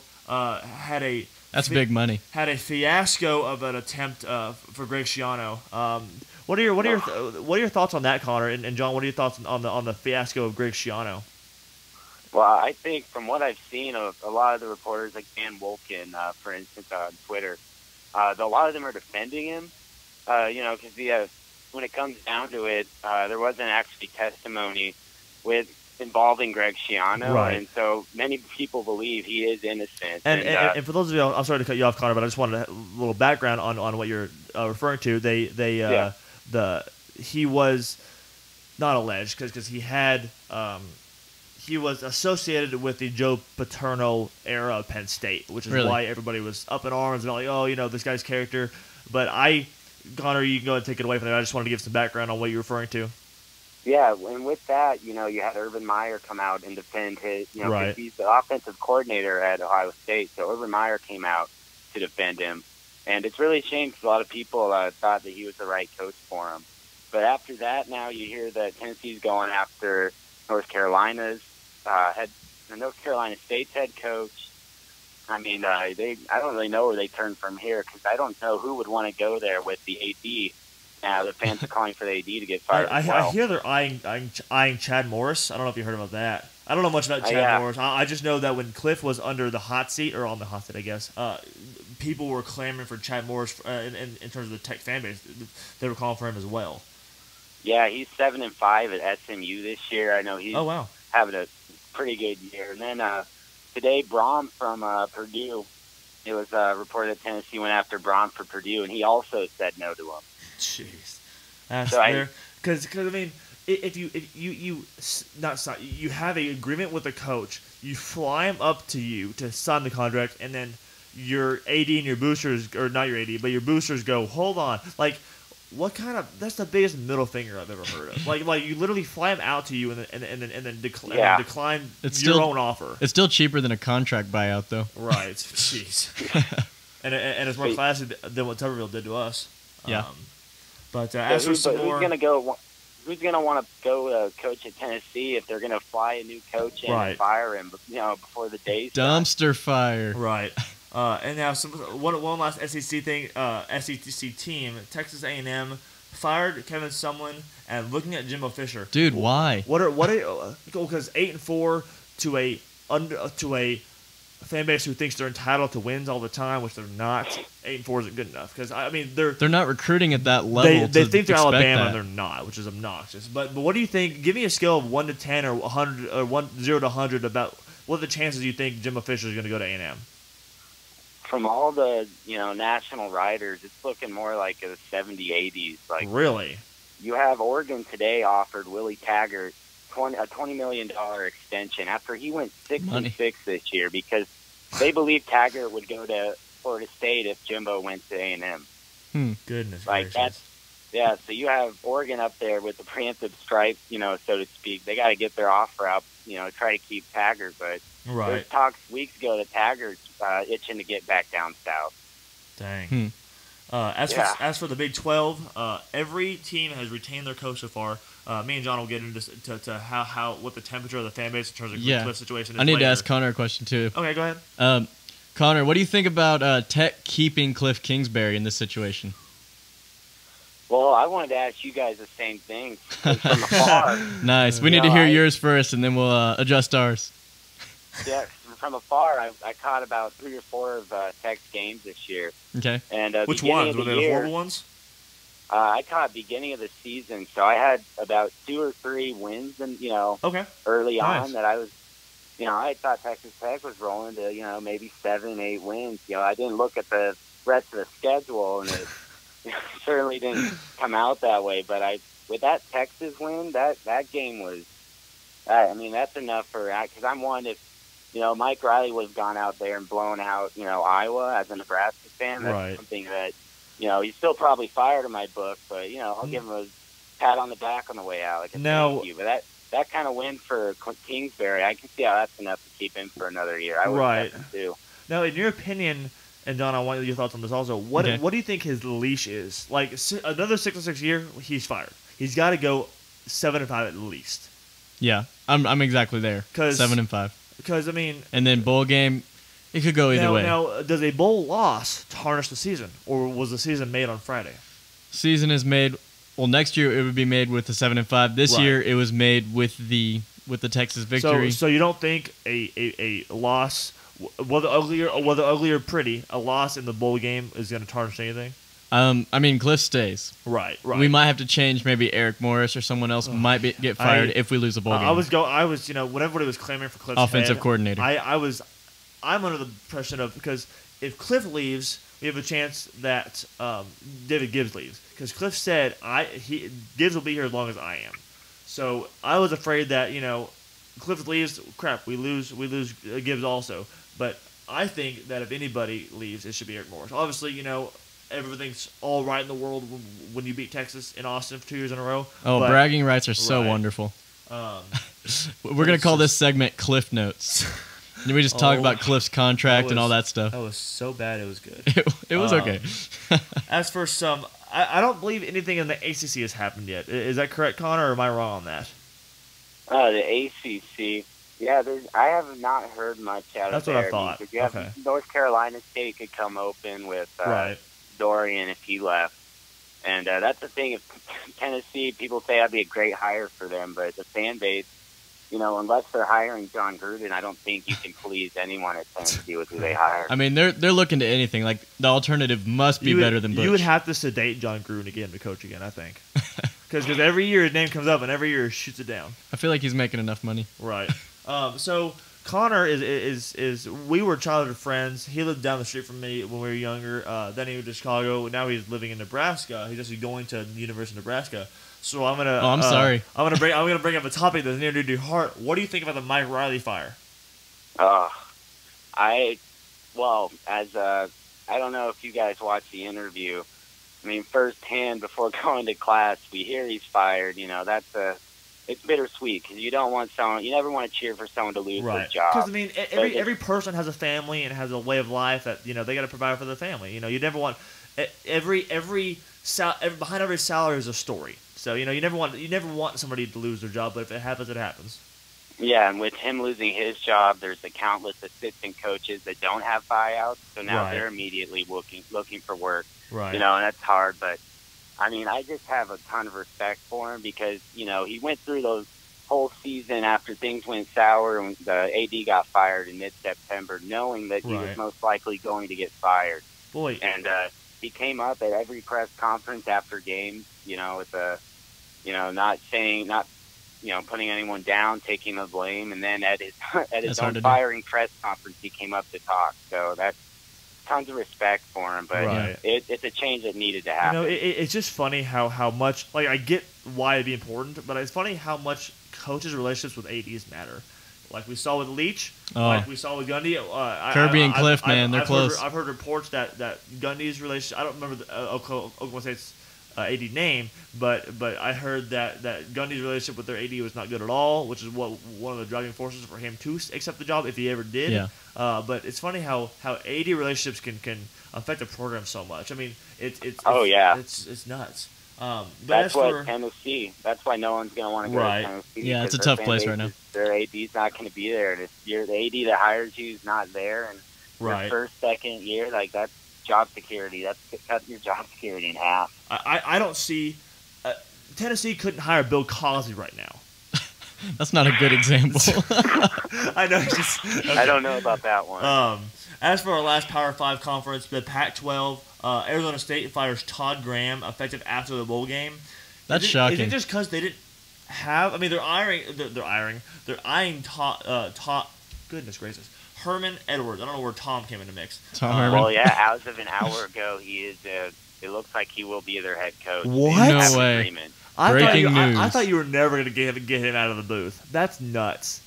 That's big money. Had a fiasco of an attempt for Greg Schiano. What are your thoughts on that, Connor? And John, what are your thoughts on the fiasco of Greg Schiano? Well, I think from what I've seen of a lot of the reporters, like Dan Wolfkin, for instance, on Twitter, a lot of them are defending him. Because when it comes down to it, there wasn't actually testimony involving Greg Schiano, right. And so many people believe he is innocent. And for those of you, I'm sorry to cut you off, Connor, but I just wanted a little background on what you're referring to. He was not alleged because he was associated with the Joe Paterno era of Penn State, which is why everybody was up in arms and like, this guy's character. But Connor, you can go and take it away from there. I just wanted to give some background on what you're referring to. Yeah, and with that, you had Urban Meyer come out and defend his, right. 'cause he's the offensive coordinator at Ohio State, so Urban Meyer came out to defend him. And it's really a shame because a lot of people thought that he was the right coach for him. But after that, now you hear that Tennessee's going after North Carolina State's head coach. I mean, I don't really know where they turn from here because I don't know who would want to go there with the AD Yeah, the fans are calling for the AD to get fired. I well. hear they're eyeing Chad Morris. I don't know if you heard about that. I don't know much about Chad Yeah. Morris. I just know that when Cliff was under the hot seat, or on the hot seat, I guess, people were clamoring for Chad Morris in terms of the Tech fan base. They were calling for him as well. Yeah, he's 7-5 at SMU this year. I know he's Oh, wow. having a pretty good year. And then today, Braum from Purdue, it was reported that Tennessee went after Braum for Purdue, and he also said no to him. Jeez, that's So fair. Because I mean, if you have an agreement with the coach, you fly him up to you to sign the contract, and then your AD and your boosters, or not your AD, but your boosters go, hold on, like. What kind of? That's the biggest middle finger I've ever heard of. Like you literally fly him out to you and then decline your own offer. It's still cheaper than a contract buyout, though. Right. Jeez. and it's more classy than what Tuberville did to us. Yeah. But as for some more, who's gonna want to go coach at Tennessee if they're gonna fly a new coach in and fire him? Before the day's dumpster fire. Right. And now one last SEC thing. SEC team, Texas A&M fired Kevin Sumlin and looking at Jimbo Fisher. Dude, why? Because 8-4 to a fan base who thinks they're entitled to wins all the time, which they're not. 8-4 isn't good enough because I mean they're not recruiting at that level. They think they're Alabama and that. they're not, which is obnoxious. But what do you think? Give me a scale of 1 to 10 or 100 or 0 to 100 about what are the chances you think Jimbo Fisher is going to go to A&M. From all the national writers, it's looking more like a 70-80s. Like really, you have Oregon today offered Willie Taggart a $20 million extension after he went 6-6 this year because they believe Taggart would go to Florida State if Jimbo went to A&M. Goodness like gracious. So you have Oregon up there with the preemptive strike, so to speak. They got to get their offer out, try to keep Taggart, but. Right. There's talks weeks ago that Taggart's itching to get back down south. Dang. As for the Big 12, every team has retained their coach so far. Me and John will get into to how what the temperature of the fan base in terms of Cliff situation is. I need to ask Connor a question too. Okay, go ahead. Connor, what do you think about Tech keeping Cliff Kingsbury in this situation? Well, I wanted to ask you guys the same thing from afar. Nice. We need to hear yours first, and then we'll adjust ours. Yeah, from afar, I caught about 3 or 4 of Tech's games this year. Okay. And which ones? Were they the horrible ones? I caught beginning of the season, so I had about 2 or 3 wins, and early on that I was, I thought Texas Tech was rolling to maybe 7, 8 wins. I didn't look at the rest of the schedule, and it certainly didn't come out that way. But with that Texas win, that game was, that's enough for because I'm one if. Mike Riley would have gone out there and blown out, Iowa as a Nebraska fan. That's something that, he's still probably fired in my book, but, I'll give him a pat on the back on the way out. Like thank you. But that kind of win for Kingsbury, I can see how that's enough to keep him for another year. I would have him too. Now, in your opinion, and Don, I want your thoughts on this also, what do you think his leash is? Like, another 6-6 year, he's fired. He's got to go 7-5 at least. Yeah, I'm exactly there. 7-5. Because, and then bowl game, it could go either way. Now, does a bowl loss tarnish the season, or was the season made on Friday? Season is made. Well, next year it would be made with the 7-5. This year it was made with the Texas victory. So you don't think a loss, whether ugly or pretty, a loss in the bowl game is going to tarnish anything? Cliff stays. Right. We might have to change. Maybe Eric Morris or someone else might get fired if we lose a bowl game. I was, when everybody was clamoring for Cliff's offensive coordinator. I'm under the impression of because if Cliff leaves, we have a chance that David Gibbs leaves because Cliff said Gibbs will be here as long as I am. So I was afraid that Cliff leaves, crap, we lose Gibbs also. But I think that if anybody leaves, it should be Eric Morris. Obviously, everything's all right in the world when you beat Texas in Austin for 2 years in a row. Oh, bragging rights are so wonderful. We're going to call this segment Cliff Notes. And we just talk about Cliff's contract and all that stuff. That was so bad it was good. It was okay. As for some, I don't believe anything in the ACC has happened yet. Is that correct, Connor, or am I wrong on that? The ACC. Yeah, I have not heard much out of there. That's what I thought. You have North Carolina State could come open with Dorian if he left. And that's the thing. If Tennessee, people say I'd be a great hire for them, but the fan base, unless they're hiring John Gruden, I don't think you can please anyone at Tennessee with who they hire. I mean, they're looking to anything. Like, the alternative must be better than Butch. You would have to sedate John Gruden to get him to coach again, I think. Because every year his name comes up, and every year he shoots it down. I feel like he's making enough money. Right. So Connor is we were childhood friends. He lived down the street from me when we were younger. Then he moved to Chicago. Now he's living in Nebraska. He's actually going to the University of Nebraska. So I'm gonna. Oh, I'm sorry. I'm gonna bring up a topic that's near to your heart. What do you think about the Mike Riley fire? I don't know if you guys watched the interview. I mean, firsthand before going to class, we hear he's fired. It's bittersweet because you don't want someone. You never want to cheer for someone to lose their job. Because I mean, every person has a family and has a way of life that they got to provide for their family. You never want behind every salary is a story. So you never want somebody to lose their job, but if it happens, it happens. Yeah, and with him losing his job, there's the countless assistant coaches that don't have buyouts, so now they're immediately looking for work. Right. And that's hard, but I mean, I just have a ton of respect for him because he went through those whole season after things went sour and the AD got fired in mid-September, knowing that he was most likely going to get fired. Boy, and he came up at every press conference after games, with not putting anyone down, taking the blame, and then at his own firing press conference, he came up to talk. So that's tons of respect for him, but it's a change that needed to happen. It's just funny how much I get why it'd be important, but it's funny how much coaches' relationships with ADs matter. Like we saw with Leach, like we saw with Gundy. Kirby and Cliff, they're close. I've heard reports that Gundy's relationship. I don't remember the Oklahoma State's AD name, but I heard that Gundy's relationship with their AD was not good at all, which is one of the driving forces for him to accept the job if he ever did. Yeah. But it's funny how AD relationships can affect a program so much. I mean, it's nuts. But that's why Tennessee. That's why no one's going to want to go to Tennessee. Yeah, it's a tough place right now. Their AD's not going to be there, and if the AD that hires you is not there, and your first, second year, like that's job security. That's cutting your job security in half. I don't see Tennessee couldn't hire Bill Cosby right now. That's not a good example. I know. Okay. I don't know about that one. As for our last Power 5 conference, the Pac-12, Arizona State fires Todd Graham effective after the bowl game. That's shocking. Is it just because they didn't have? I mean, they're eyeing Todd. Goodness gracious, Herman Edwards. I don't know where Tom came in the mix. Tom Herman. Well, yeah, as of an hour ago, he is. It looks like he will be their head coach. What? No way. Breaking news. I thought you were never going to get him out of the booth. That's nuts.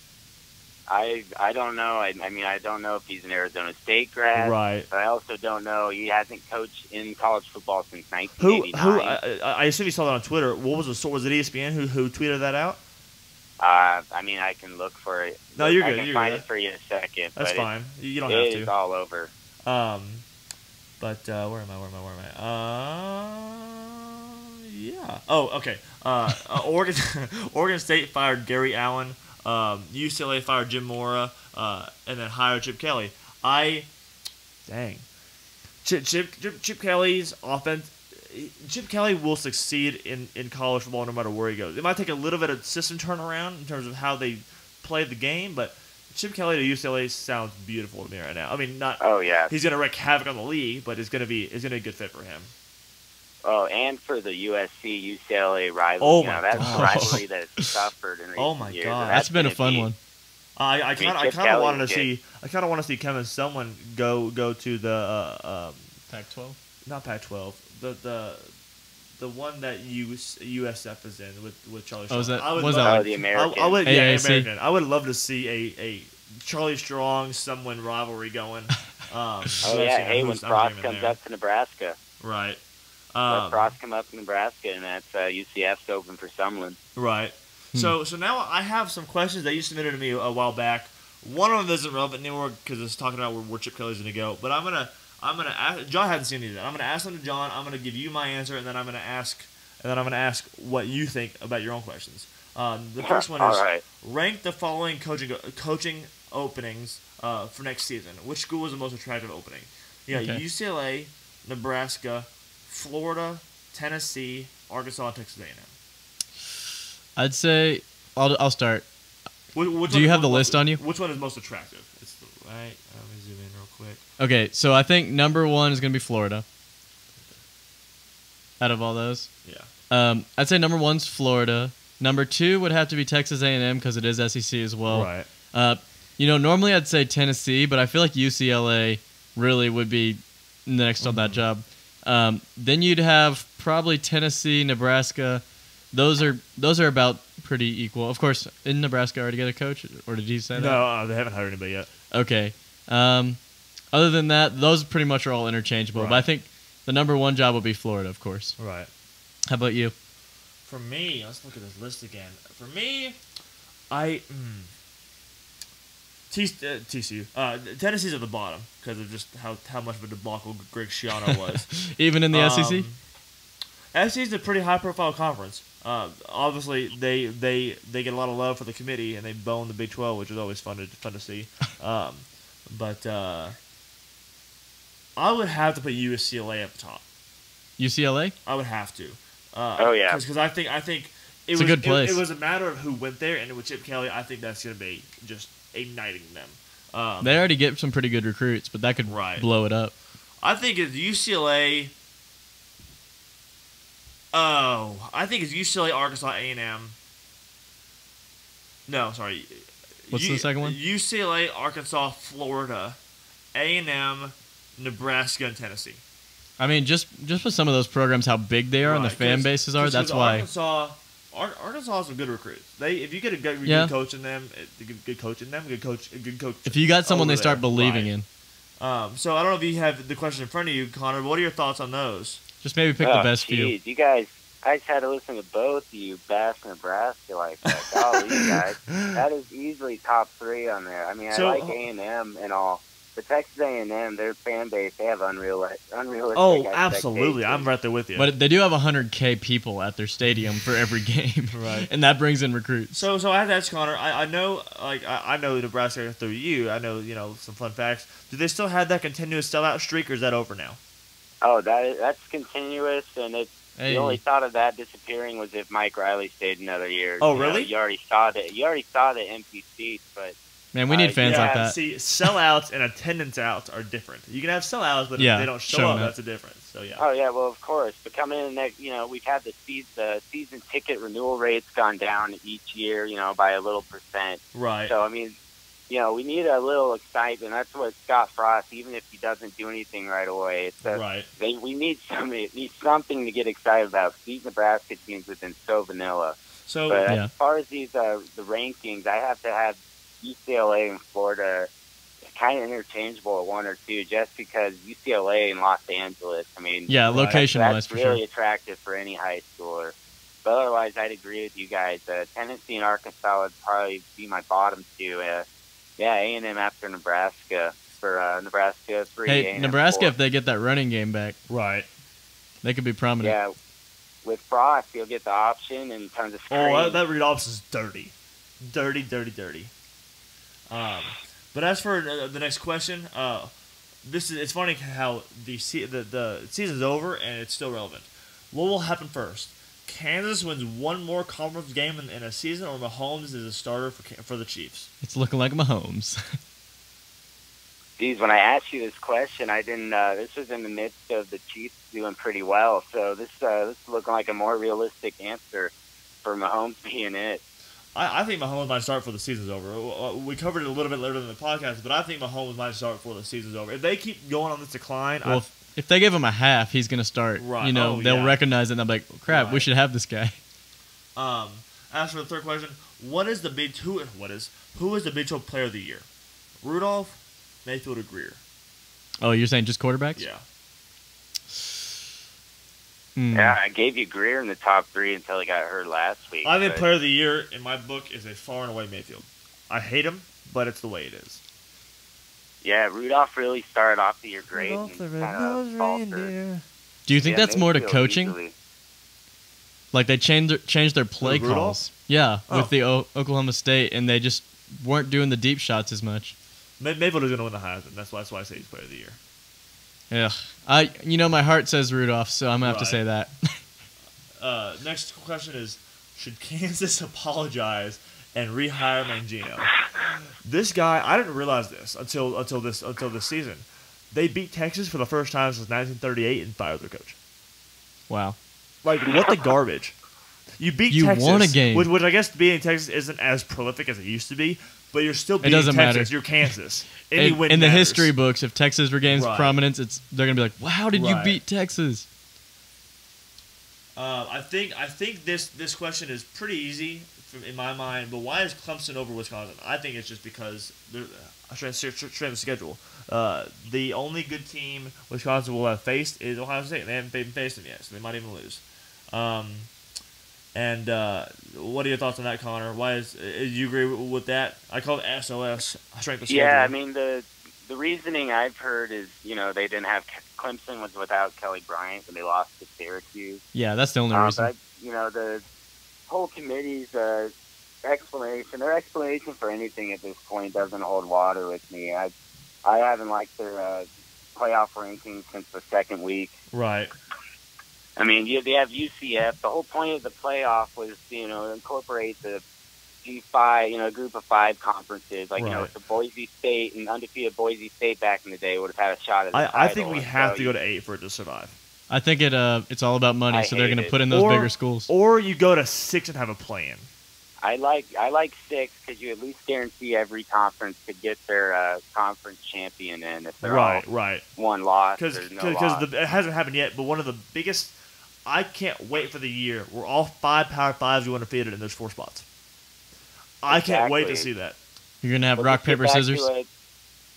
I don't know. I mean, I don't know if he's an Arizona State grad. Right. But I also don't know. He hasn't coached in college football since 1989. I assume you saw that on Twitter. What was the source? Was it ESPN who tweeted that out? I mean, I can look for it. No, you're good. I can find it for you in a second. That's fine. You don't have to. It is all over. But where am I? Yeah. Oh, okay. Oregon State fired Gary Allen. UCLA fired Jim Mora, and then hired Chip Kelly. Chip Kelly's offense. Chip Kelly will succeed in college football no matter where he goes. It might take a little bit of system turnaround in terms of how they play the game, but Chip Kelly to UCLA sounds beautiful to me right now. I mean, not. Oh yeah. He's gonna wreak havoc on the league, but it's gonna be a good fit for him. Oh, and for the USC UCLA rivalry. Oh my that's God. a rivalry that's suffered in recent Oh my years. God. That's been a fun one. I kind of wanted to see. I kind of want to see Kevin Sumlin go to the Pac-12. Not Pac-12. The one that USF is in with Charlie Strong. The American? American. I would love to see a Charlie Strong Sumlin rivalry going. When Frost comes up to Nebraska. Right. Let Frost come up to Nebraska, and that's UCF's open for Sumlin. Right. So now I have some questions that you submitted to me a while back. One of them isn't relevant anymore because it's talking about where Chip Kelly's going to go. But I'm gonna ask. John hasn't seen any of that. I'm gonna ask them to John. I'm gonna give you my answer, and then I'm gonna ask what you think about your own questions. The first one is rank the following coaching openings for next season. Which school is the most attractive opening? Yeah, okay. UCLA, Nebraska, Florida, Tennessee, Arkansas, and Texas A&M. I'd say I'll start. Which Do you have the list on you? Which one is most attractive? It's the right. Let me zoom in real quick. Okay, so I think number 1 is going to be Florida. Out of all those, Yeah. I'd say number 1's Florida. Number 2 would have to be Texas A&M because it is SEC as well. Right. Normally I'd say Tennessee, but I feel like UCLA really would be next on that job. Then you'd have probably Tennessee, Nebraska. Those are about pretty equal. Of course, didn't Nebraska already get a coach, or did he say that? No, they haven't hired anybody yet. Okay. Other than that, those pretty much are all interchangeable. Right. But I think the number 1 job would be Florida, of course. Right. How about you? For me, let's look at this list again. For me, TCU. Tennessee's at the bottom because of just how much of a debacle Greg Schiano was. Even in the SEC? SEC is a pretty high-profile conference. Obviously, they get a lot of love for the committee, and they bone the Big 12, which is always fun to see. But I would have to put UCLA at the top. UCLA? I would have to. Yeah. Because I think It's a good place. It was a matter of who went there, and with Chip Kelly, I think that's going to be just igniting them. They already get some pretty good recruits, but that could blow it up. I think it's UCLA. Oh, I think it's UCLA, Arkansas, A&M. No, sorry. What's the second one? UCLA, Arkansas, Florida, A&M, Nebraska, and Tennessee. I mean, just with some of those programs, how big they are and the fan bases are, that's why. Arkansas has some good recruits. If you get a good coach in them, good coach. If you got someone they start believing in. So I don't know if you have the question in front of you, Connor. What are your thoughts on those? Just maybe pick the best few. You guys, I just had to listen to both of you bash Nebraska like that. Golly, guys, that is easily top 3 on there. I mean, I like A&M and all. But Texas A&M, their fan base, they have unrealistic. Oh, absolutely! I'm right there with you. But they do have 100K people at their stadium for every game, right? And that brings in recruits. So I have to ask Connor. I know, I know Nebraska through you. I know, some fun facts. Do they still have that continuous sellout streak, or is that over now? Oh, that's continuous, and it's the only thought of that disappearing was if Mike Riley stayed another year. Oh, really? You already saw the empty seats, but. Man, we need fans like that. See, sellouts and attendance outs are different. You can have sellouts, but if they don't show up, that's a difference. So yeah. Oh yeah, well of course. But coming in next, we've had the season ticket renewal rates gone down each year, by a little percent. Right. So I mean, we need a little excitement. That's what Scott Frost, even if he doesn't do anything right away, we need something to get excited about. These Nebraska teams have been so vanilla. So, but as far as these the rankings, I have to have UCLA and Florida kind of interchangeable at 1 or 2, just because UCLA and Los Angeles. I mean, location-wise, that's really attractive for any high schooler. But otherwise, I'd agree with you guys. Tennessee and Arkansas would probably be my bottom 2. A&M after Nebraska for Nebraska 3. Hey, A&M Nebraska, 4. if they get that running game back, right, they could be prominent. Yeah, with Frost, you'll get the option in terms of screen. Oh, that read option is dirty. But as for the next question, it's funny how the season's over and it's still relevant. What will happen first? Kansas wins one more conference game in a season, or Mahomes is a starter for the Chiefs? It's looking like Mahomes. Geez, when I asked you this question, I didn't. This was in the midst of the Chiefs doing pretty well, so this is looking like a more realistic answer for Mahomes being it. I think Mahomes might start before the season's over. We covered it a little bit later in the podcast, but I think Mahomes might start before the season's over. If they keep going on this decline, if they give him a half, he's going to start. Right. They'll recognize it and they'll be like, crap, we should have this guy. As for the third question, who is the Big 12 Player of the Year? Rudolph, Mayfield, or Greer? Oh, you're saying just quarterbacks? Yeah. Yeah, I gave you Greer in the top 3 until he got hurt last week. I think Player of the Year, in my book, is a far and away Mayfield. I hate him, but it's the way it is. Yeah, Rudolph really started off the year great. Rudolph the red-nosed reindeer. Do you think that's more to coaching? Easily. Like they changed their play Rudolph? calls. Yeah, with the Oklahoma State, and they just weren't doing the deep shots as much. Mayfield is going to win the Heisman. That's why I say he's Player of the Year. Yeah, my heart says Rudolph, so I'm gonna have to say that. Next question is, should Kansas apologize and rehire Mangino? This guy, I didn't realize this until this season. They beat Texas for the first time since 1938 and fired their coach. Wow. Like, what the garbage? You beat You Texas. won a game. Which I guess beating Texas isn't as prolific as it used to be, but you're still beating doesn't Texas. matter. You're Kansas. Any win In the matters. history books, if Texas regains Right. prominence, they're going to be like, wow, how did you Right. beat Texas? I think this question is pretty easy in my mind, but why is Clemson over Wisconsin? I think it's just because they're straight on the schedule. The only good team Wisconsin will have faced is Ohio State. They haven't faced them yet, so they might even lose. And what are your thoughts on that, Connor? Why do you agree with that? I call it SOS, strength of schedule. Yeah, I mean the reasoning I've heard is they didn't have Clemson was without Kelly Bryant when they lost to Syracuse. Yeah, that's the only reason. But the whole committee's explanation for anything at this point doesn't hold water with me. I haven't liked their playoff rankings since the second week. Right. I mean, they have UCF. The whole point of the playoff was incorporate the G5, a group of 5 conferences. Like, Right. the Boise State and undefeated Boise State back in the day would have had a shot at the title. I think we And have so to go to 8 for it to survive. I think it's all about money, I so they're hate going to it. put in those bigger schools. Or you go to 6 and have a plan. I like 6 because you at least guarantee every conference could get their conference champion in if they're all Right. one loss Because or no loss. it hasn't happened yet, but one of the biggest, I can't wait for the year where all 5 Power 5s go undefeated and there's 4 spots. I can't wait to Exactly. see that. You're going to have But rock, let's get paper, back scissors? to,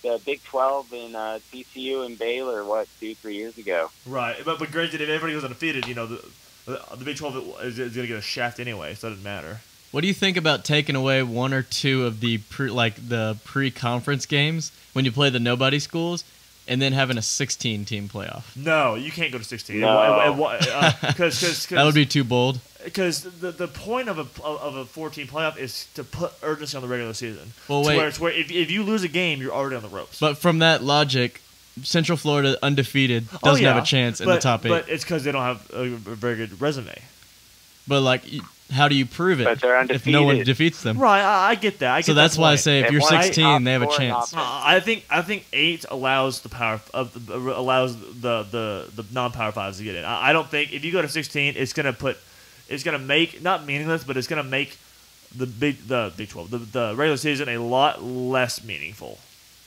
the Big 12 and TCU and Baylor, 2-3 years ago. Right, but granted, if everybody goes undefeated, the Big 12 is going to get a shaft anyway, so it doesn't matter. What do you think about taking away 1 or 2 of the pre-conference games when you play the nobody schools, and then having a 16-team playoff? No, you can't go to 16. No. Because That would be too bold. Because the point of a 14 playoff is to put urgency on the regular season. Well, To wait. where if you lose a game, you're already on the ropes. But from that logic, Central Florida undefeated doesn't have a chance in the top 8. But it's because they don't have a very good resume. But how do you prove it But they're if no one undefeated. defeats them? Right, I get that. So that's why I say if If you're one 16, they have a top chance. scoring I think 8 allows the power allows the non-power 5s to get in. I don't think if you go to 16, it's gonna make not meaningless, but it's gonna make the Big 12 the regular season a lot less meaningful.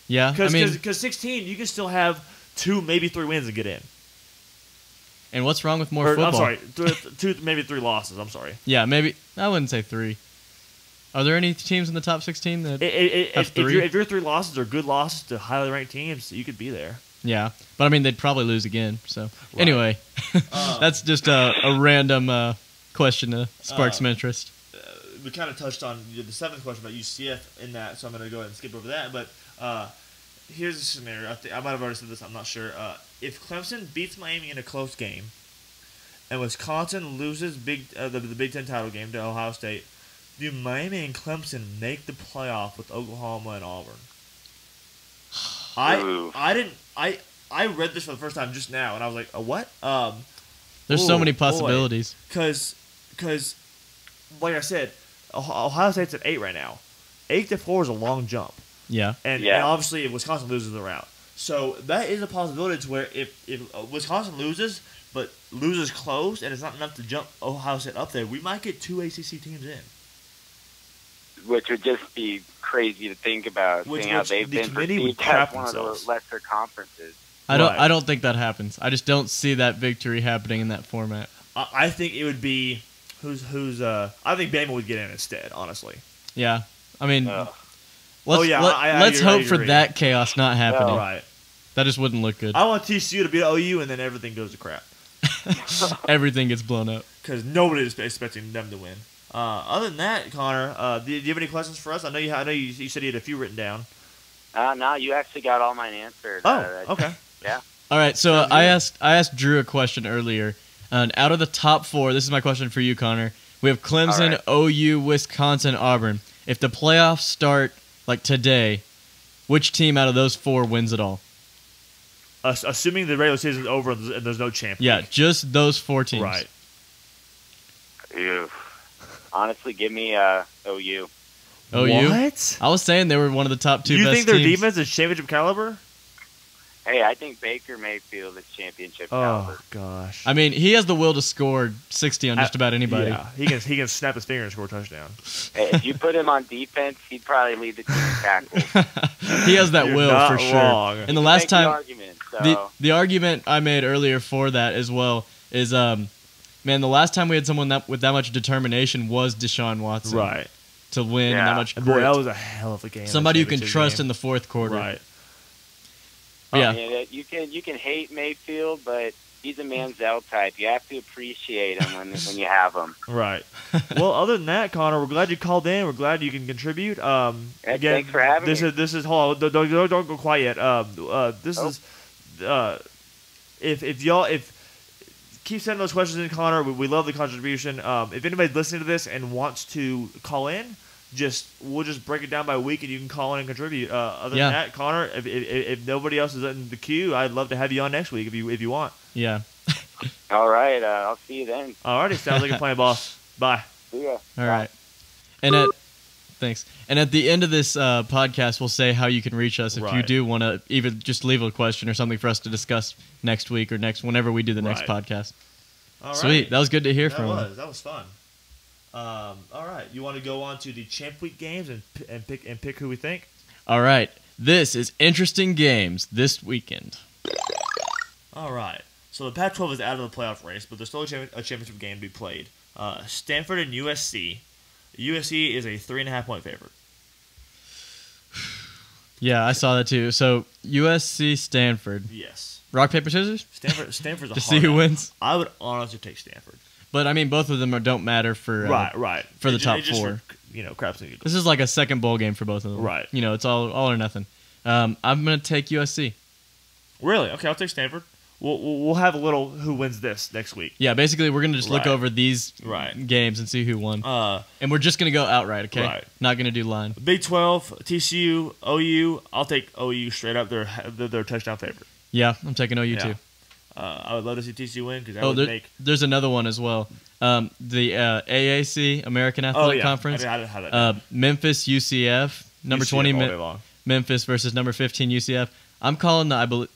Yeah, I mean, Because 16, you can still have 2, maybe 3 wins and get in. and what's wrong with more Or, football? I'm sorry, 2, maybe 3 losses. I'm sorry. Yeah, maybe I wouldn't say 3. Are there any teams in the top 16 that? Have If 3? your 3 losses are good losses to highly ranked teams, you could be there. Yeah, but I mean they'd probably lose again. So Right. anyway, that's just a random question to spark some interest. We kind of touched on the 7th question about UCF in that, so I'm going to go ahead and skip over that. But here's a scenario. I might have already said this. I'm not sure. If Clemson beats Miami in a close game, and Wisconsin loses the Big Ten title game to Ohio State, do Miami and Clemson make the playoff with Oklahoma and Auburn? Ooh. I read this for the first time just now, and I was like, what? There's so Ooh, many boy. possibilities. Because, like I said, Ohio State's at 8 right now. 8-4 is a long jump, Yeah, and obviously if Wisconsin loses, they're out. So that is a possibility to where if Wisconsin loses, but loses close, and it's not enough to jump Ohio State up there, we might get 2 ACC teams in. Which would just be crazy to think about, Which seeing how they've the been committee would perceived as crap one of themselves. the lesser conferences. Right. I don't think that happens. I just don't see that victory happening in that format. I think it would be I think Bama would get in instead, honestly. Yeah, I mean, Ugh. let's I hope for agree. that chaos not happening. Right. That just wouldn't look good. I want TCU to beat OU, and then everything goes to crap Everything gets blown up. because nobody is expecting them to win. Other than that, Connor, do you have any questions for us? I know you said you had a few written down. No, you actually got all mine answered. Oh, okay. Yeah. All right, so Sounds I asked Drew a question earlier. And out of the top 4, this is my question for you, Connor. We have Clemson, All right. OU, Wisconsin, Auburn. If the playoffs start like today, which team out of those 4 wins it all? Assuming the regular season is over and there's no champion. Yeah, just those 4 teams. Right. Ew. Honestly, give me OU. OU? What? I was saying they were one of the top two You best think their teams. defense is championship caliber? Hey, I think Baker Mayfield is championship Oh caliber. gosh. I mean, he has the will to score 60 on just about anybody. Yeah, he can snap his finger and score a touchdown. Hey, if you put him on defense, he'd probably lead the team in tackles. He has that You're will not for sure. wrong. And the You last make the time, argument, so. the argument I made earlier for that as well is, man, the last time we had someone with that much determination was Deshaun Watson. Right. To win Yeah. that much And boy, grit. that was a hell of a game. Somebody you can championship trust game. in the fourth quarter. Right. Yeah. Yeah, you can hate Mayfield, but he's a Manziel type. You have to appreciate him when you have him. Right. Well, other than that, Connor, we're glad you called in. We're glad you can contribute. Again, thanks for having me. This is hold on, don't go quiet yet. This Oh. is if keep sending those questions in, Connor. We love the contribution. If anybody's listening to this and wants to call in, we'll just break it down by week, and you can call in and contribute. Other Yeah. than that, Connor, if nobody else is in the queue, I'd love to have you on next week if you want. Yeah. All right, I'll see you then. Alrighty, sounds like a plan, boss. Bye. See ya. All right. And thanks. And at the end of this podcast, we'll say how you can reach us if you Right. do want to even just leave a question or something for us to discuss next week or whenever we do the next Right. podcast. All Sweet. right. That was good to hear from you. That was fun. All right, you want to go on to the Champ Week games and pick who we think? All right. This is interesting games this weekend. All right. So the Pac-12 is out of the playoff race, but there's still a championship game to be played. Stanford and USC. USC is a 3.5 point favorite. Yeah, I saw that too. So USC, Stanford. Yes. Rock, paper, scissors? Stanford's a To hard see who out. wins? I would honestly take Stanford. But, I mean, both of them don't matter for Right. for the It top just four. for, craps and This is like a second bowl game for both of them. Right. You know, it's all or nothing. I'm going to take USC. Really? Okay, I'll take Stanford. We'll have a little who wins this next week. Yeah, basically, we're going to just look Right. over these Right. games and see who won. And we're just going to go outright, okay? Right. Not going to do line. Big 12, TCU, OU. I'll take OU straight up. They're touchdown favorite. Yeah, I'm taking OU too. I would love to see TCU win because that would make. There's another one as well. The AAC, American Athletic Conference. I didn't have that down. Memphis, UCF. Number UCF 20, all day long. Memphis versus number 15, UCF. I'm calling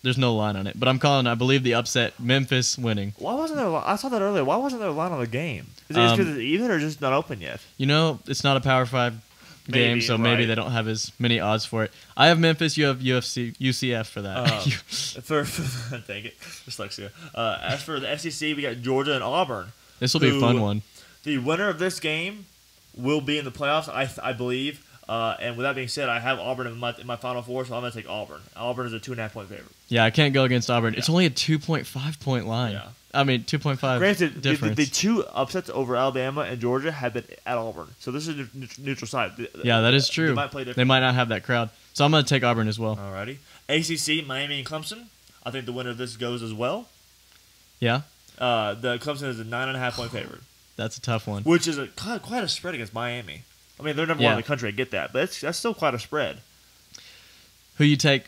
there's no line on it, but I'm calling, I believe, the upset, Memphis winning. Why wasn't there? I saw that earlier. Why wasn't there a line on the game? Is it because it's even or just not open yet? You know, it's not a Power 5 game, Maybe, so maybe right. they don't have as many odds for it. I have Memphis, you have UCF for that. Dang it, dyslexia. As for the SEC, we got Georgia and Auburn. This will be a fun who- one. The winner of this game will be in the playoffs, I believe. And with that being said, I have Auburn in my Final Four, so I'm going to take Auburn. Auburn is a 2.5 point favorite. Yeah, I can't go against Auburn. It's only a 2.5 point line. Yeah. I mean, 2.5 Granted, difference. the two upsets over Alabama and Georgia have been at Auburn, so this is a neutral side. Yeah, that is true. They might play different. They might not have that crowd. So I'm going to take Auburn as well. Alrighty. ACC, Miami and Clemson. I think the winner of this goes as well. Yeah, The Clemson is a 9.5 point favorite, that's a tough one. which is quite a spread against Miami. I mean, they're number one in Yeah. the country. I get that, but that's still quite a spread. Who you take?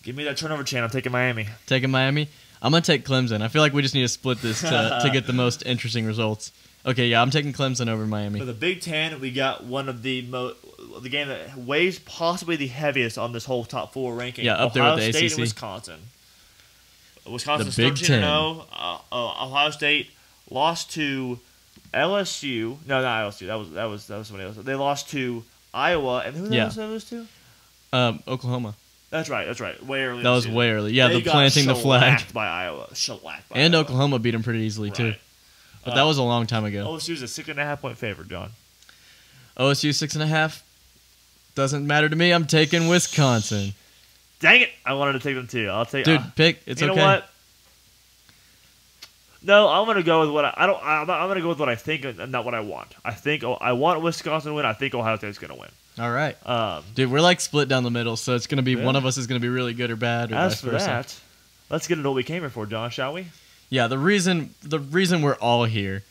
Give me that turnover chain. I'm taking Miami. Taking Miami? I'm going to take Clemson. I feel like we just need to split this to get the most interesting results. Okay, yeah, I'm taking Clemson over Miami. For the Big Ten, we got one of the game that weighs possibly the heaviest on this whole top four ranking. Yeah, up there Ohio with the State ACC. and Wisconsin. Wisconsin's The Big 13-0. Ohio State lost to LSU. No, not LSU. That was somebody else. They lost to Iowa, and who did they lose to? Oklahoma. That's right. Way early. That was way early. Yeah, They the got planting the flag. shellacked by Iowa. Shellacked by And Iowa. Oklahoma beat them pretty easily, too. Right. But that was a long time ago. OSU's a 6.5 point favorite, John. OSU 6.5. Doesn't matter to me. I'm taking Wisconsin. Dang it! I wanted to take them too. I'll take. Dude, pick. It's you okay. know what? No, I'm gonna go with what I'm gonna go with what I think and not what I want. I want Wisconsin to win. I think Ohio State's gonna win. All right. Dude, we're like split down the middle, so it's going to be one of us is going to be really good or bad or As vice for versa. that, let's get into what we came here for, John. Shall we? Yeah, the reason we're all here.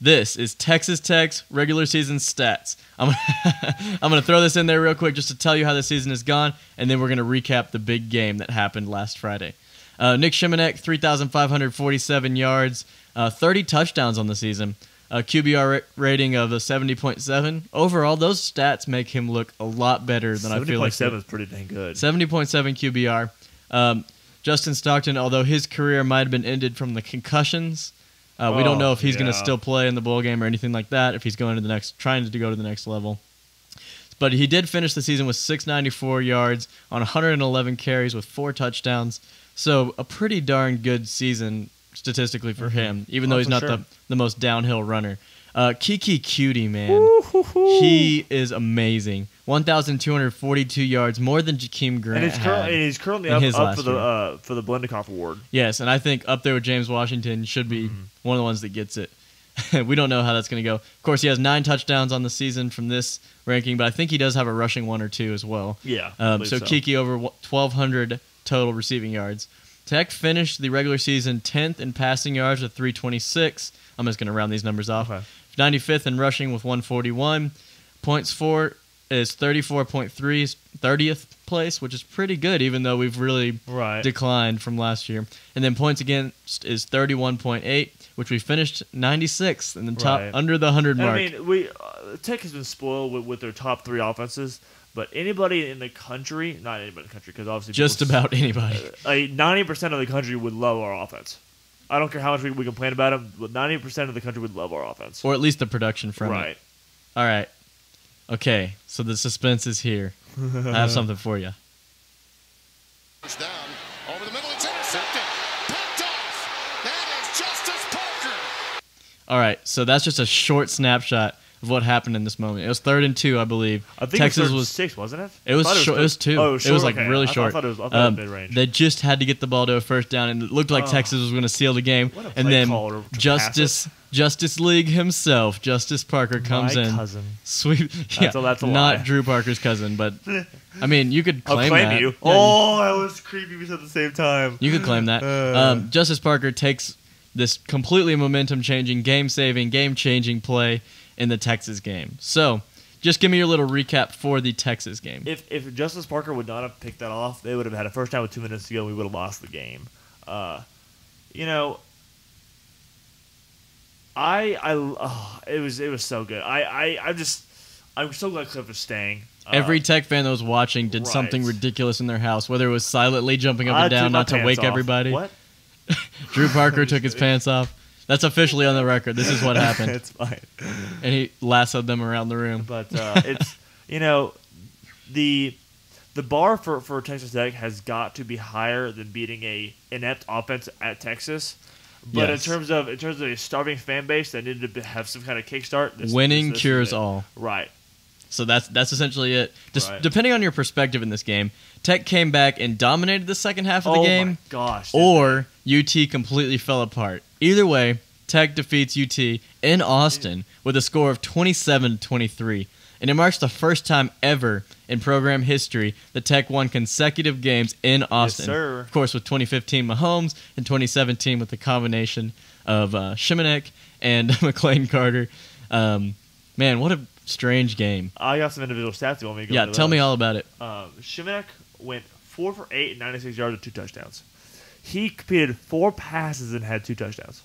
This is Texas Tech's regular season stats. I'm going to throw this in there real quick just to tell you how the season has gone, and then we're going to recap the big game that happened last Friday. Nick Shimanek, 3,547 yards, 30 touchdowns on the season. A QBR rating of a 70.7. Overall, those stats make him look a lot better than I feel like. 70.7 is pretty dang good. 70.7 QBR. Justin Stockton, although his career might have been ended from the concussions, we don't know if he's going to still play in the bowl game or anything like that, if he's going to trying to go to the next level. But he did finish the season with 694 yards on 111 carries with 4 touchdowns. So a pretty darn good season statistically for him, even though he's not the most downhill runner. Kiki Cutie, man. He is amazing. 1,242 yards, more than Jakeem Grant and he's currently up for the Blendenkoff Award. Yes, and I think up there with James Washington should be one of the ones that gets it. We don't know how that's going to go. Of course, he has 9 touchdowns on the season from this ranking, but I think he does have a rushing 1 or 2 as well. Yeah. So Kiki over 1,200 total receiving yards. Tech finished the regular season 10th in passing yards with 326. I'm just going to round these numbers off. Okay. 95th in rushing with 141. Points for is 34.3, 30th place, which is pretty good, even though we've really declined from last year. And then points against is 31.8, which we finished 96th in the top, under the 100 mark. I mean, Tech has been spoiled with their top 3 offenses. But anybody in the country, not anybody in the country, because obviously just about anybody. 90% of the country would love our offense. I don't care how much we complain about them, but 90% of the country would love our offense. Or at least the production from it. Right. All right. Okay, so the suspense is here. I have something for you. Down over the middle, it's intercepted. Picked off. That is Justice Parker. All right, so that's just a short snapshot of what happened in this moment. It was 3rd and 2, I believe. I think Texas was 6, wasn't it? It was short. It was 2. Oh, it was like okay. really short. I thought it was mid-range. They just had to get the ball to a first down, and it looked like Texas was going to seal the game. And then Justice League himself, Justice Parker, comes in. Cousin. Sweet. That's a not lie. Drew Parker's cousin, but I mean, you could claim that. You. Yeah, that was creepy at the same time. You could claim that. Justice Parker takes this completely momentum-changing, game-saving, game-changing play in the Texas game. So, just give me your little recap for the Texas game. If Justice Parker would not have picked that off, they would have had a first down with 2 minutes to go, and we would have lost the game. It was so good. I'm so glad Cliff is staying. Every Tech fan that was watching did something ridiculous in their house, whether it was silently jumping up and down not to wake everybody. What? Drew Parker took his pants off. That's officially on the record. This is what happened. It's fine. And he lassoed them around the room. But it's the bar for Texas Tech has got to be higher than beating a inept offense at Texas. But in terms of a starving fan base that needed to have some kind of kickstart, winning cures all. Right. So that's essentially it. Depending on your perspective in this game, Tech came back and dominated the second half of the game. Oh my gosh! Or UT completely fell apart. Either way, Tech defeats UT in Austin with a score of 27-23. And it marks the first time ever in program history that Tech won consecutive games in Austin. Yes, sir. Of course, with 2015 Mahomes and 2017 with the combination of Shimanek and McLean Carter. Man, what a strange game. I got some individual stats. You want me to go into tell those? me all about it. Shimanek went 4 for 8 and 96 yards with 2 touchdowns. He completed 4 passes and had 2 touchdowns.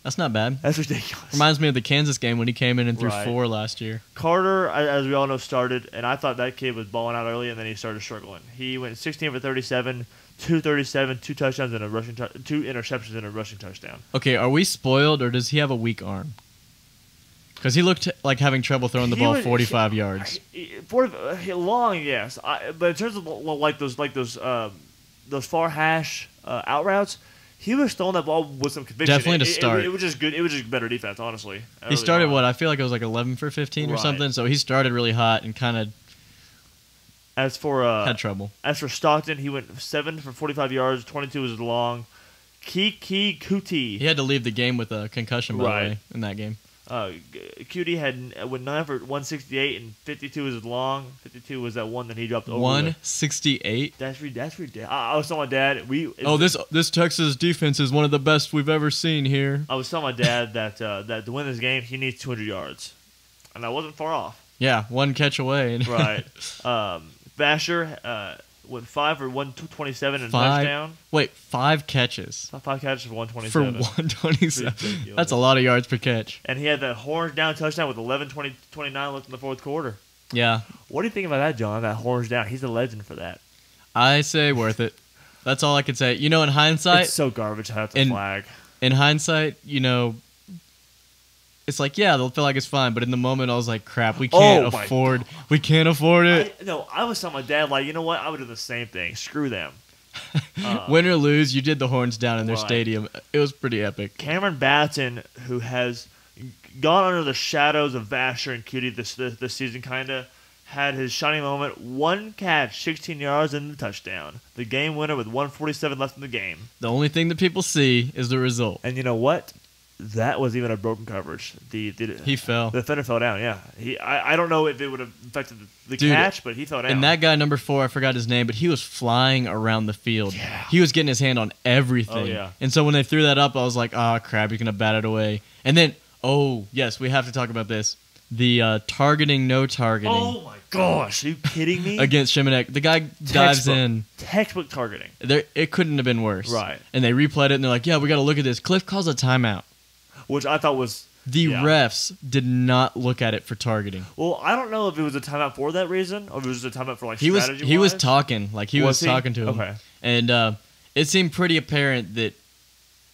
That's not bad. That's ridiculous. Reminds me of the Kansas game when he came in and threw 4 last year. Carter, as we all know, started, and I thought that kid was balling out early, and then he started struggling. He went 16 for 37, 237, 2 touchdowns and 2 interceptions and a rushing touchdown. Okay, are we spoiled, or does he have a weak arm? Because he looked like having trouble throwing the ball 45 yards. Long, yes. But in terms of those far hash out routes, he was throwing that ball with some conviction. Definitely to start. It was just good. It was just better defense, honestly. He started I feel like it was like 11 for 15 or something. So he started really hot and kind of had trouble. As for Stockton, he went 7 for 45 yards. 22 was long. Kiki Kuti. He had to leave the game with a concussion, by the way, in that game. Kuti went 9 for 168 and 52 was long. 52 was that one that he dropped over. 168. That's ridiculous. I was telling my dad this Texas defense is one of the best we've ever seen here. I was telling my dad that to win this game he needs 200 yards, and I wasn't far off. Yeah, one catch away. Right. Vasher went 5 for 127 and a Five- touchdown. Wait, 5 catches 5 catches for for 127. 127. Ridiculous. That's a lot of yards per catch. And he had that horns down touchdown with 11:29 left in the fourth quarter. Yeah, What do you think about that, John? That horns down. He's a legend for that. I say worth it. That's all I can say. In hindsight, It's so garbage to have to And- flag. in hindsight, it's like, yeah, they'll feel like it's fine, but in the moment, I was like, crap, we can't Oh my afford it. I was telling my dad, like, you know what? I would do the same thing. Screw them. Win or lose, you did the horns down in their Right. stadium. It was pretty epic. Cameron Batson, who has gone under the shadows of Vasher and Cutie this season, kind of had his shining moment. 1 catch, 16 yards, and the touchdown. The game winner with 1:47 left in the game. The only thing that people see is the result. And you know what? That was even a broken coverage. He fell. The defender fell down. Yeah, I don't know if it would have affected the Dude, catch, but he fell down. And that guy, number 4, I forgot his name, but he was flying around the field. Yeah. He was getting his hand on everything. Oh, yeah. And so when they threw that up, I was like, oh, crap, he's going to bat it away. And then, oh, yes, we have to talk about this. The targeting, no targeting Oh my gosh! Are you kidding me? against Shimanek. The guy dives in. Textbook targeting. It couldn't have been worse. Right. And they replayed it, and they're like, yeah, we got to look at this. Cliff calls a timeout. Which I thought was The refs did not look at it for targeting. well. I don't know if it was a timeout for that reason, or if it was a timeout for like He was strategy-wise. talking, like he was he? talking to him. Okay. And it seemed pretty apparent that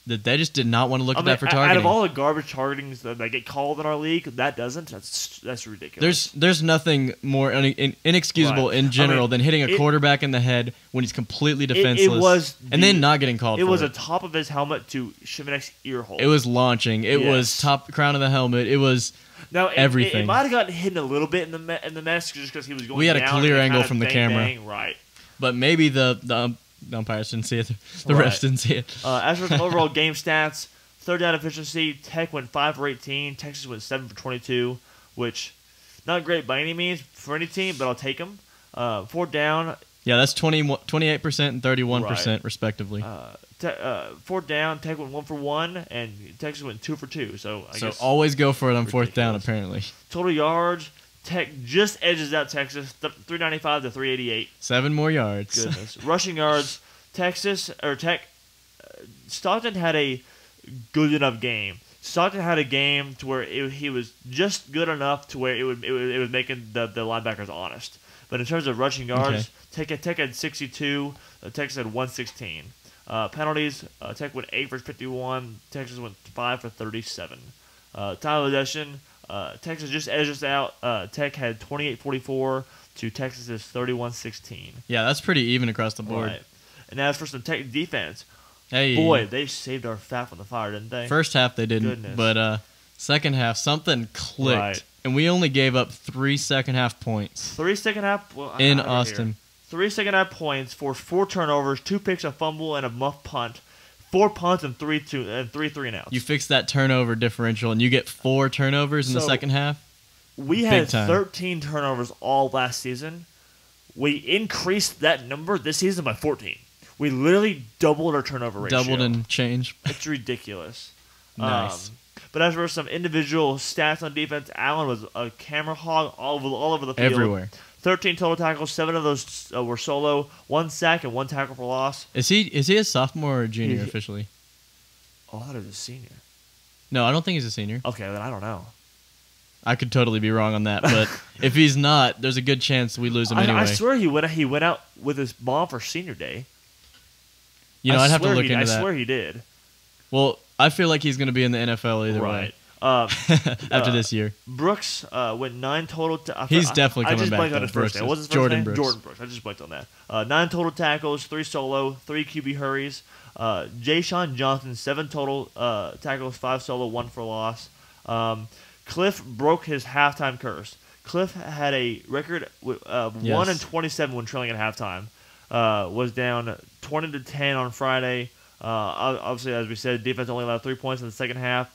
they just did not want to look I at mean, that for out targeting. of all the garbage targetings that get called in our league, that doesn't. That's ridiculous. There's nothing more inexcusable Right. in general I mean, than hitting a it- quarterback in the head when he's completely defenseless. It was and then not getting called It for was it. a top of his helmet to Shimonek's ear hole. It was launching. It was Yes. top crown of the helmet. It was now everything. It might have gotten hidden a little bit in the mess just because he was going. We had a down clear and angle kinda from the bang, camera. bang. Right. but maybe the umpires didn't see it. The Right. refs didn't see it. As for the overall game stats, third down efficiency, Tech went 5 for 18, Texas went 7 for 22, which not great by any means for any team, but I'll take them. Fourth down, Yeah, that's 28% and 31% Right. respectively. fourth down, Tech went 1 for 1, and Texas went 2 for 2. So I So guess always go for it on fourth down, ridiculous. apparently. total yards, Tech just edges out Texas, 395 to 388. 7 more yards. Goodness. Rushing yards, Tech. Stockton had a good enough game. Stockton had a game to where he was just good enough to where it was making the linebackers honest. But in terms of rushing yards, Tech had 62, Texas had 116. Penalties, Tech went 8 for 51, Texas went 5 for 37. Time of possession, Texas just edged us out. Tech had 28-44 to Texas's 31-16. Yeah, that's pretty even across the board. Right. And as for some Tech defense, Hey, boy, they saved our fat from the fire, didn't they? first half they didn't, Goodness. but second half something clicked, Right. and we only gave up 3 second half points 3 second half well, I in have it here. Austin. 3 second half points for 4 turnovers, 2 picks, a fumble, and a muff punt. 4 punts and 3 3 and outs. You fix that turnover differential, and you get 4 turnovers in the So- second half. We big had time. 13 turnovers all last season. We increased that number this season by 14. We literally doubled our turnover ratio. Doubled and change. It's ridiculous. Nice. But as for some individual stats on defense, Allen was a camera hog all over the field. Everywhere. 13 total tackles, 7 of those were solo, 1 sack and 1 tackle for loss. Is he a sophomore or junior He- officially? Oh, I thought he was a senior. No, I don't think he's a senior. Okay, then I don't know. I could totally be wrong on that, but if he's not, there's a good chance we lose him anyway. I swear he went out with his mom for senior day. I'd have to look I into that. swear he did. Well, I feel like he's going to be in the NFL either Right. way after this year. Brooks went 9 total. He's definitely I coming just back, blanked on though, his first name. Brooks What's his is. first Jordan name? Brooks. Jordan Brooks. I just blanked on that. 9 total tackles, 3 solo, 3 QB hurries. Jay Sean Johnson 7 total tackles, 5 solo, 1 for loss. Cliff broke his halftime curse. Cliff had a record of 1 and 27 when trailing at halftime. Was down 20-10 on Friday. Obviously, as we said, defense only allowed 3 points in the second half.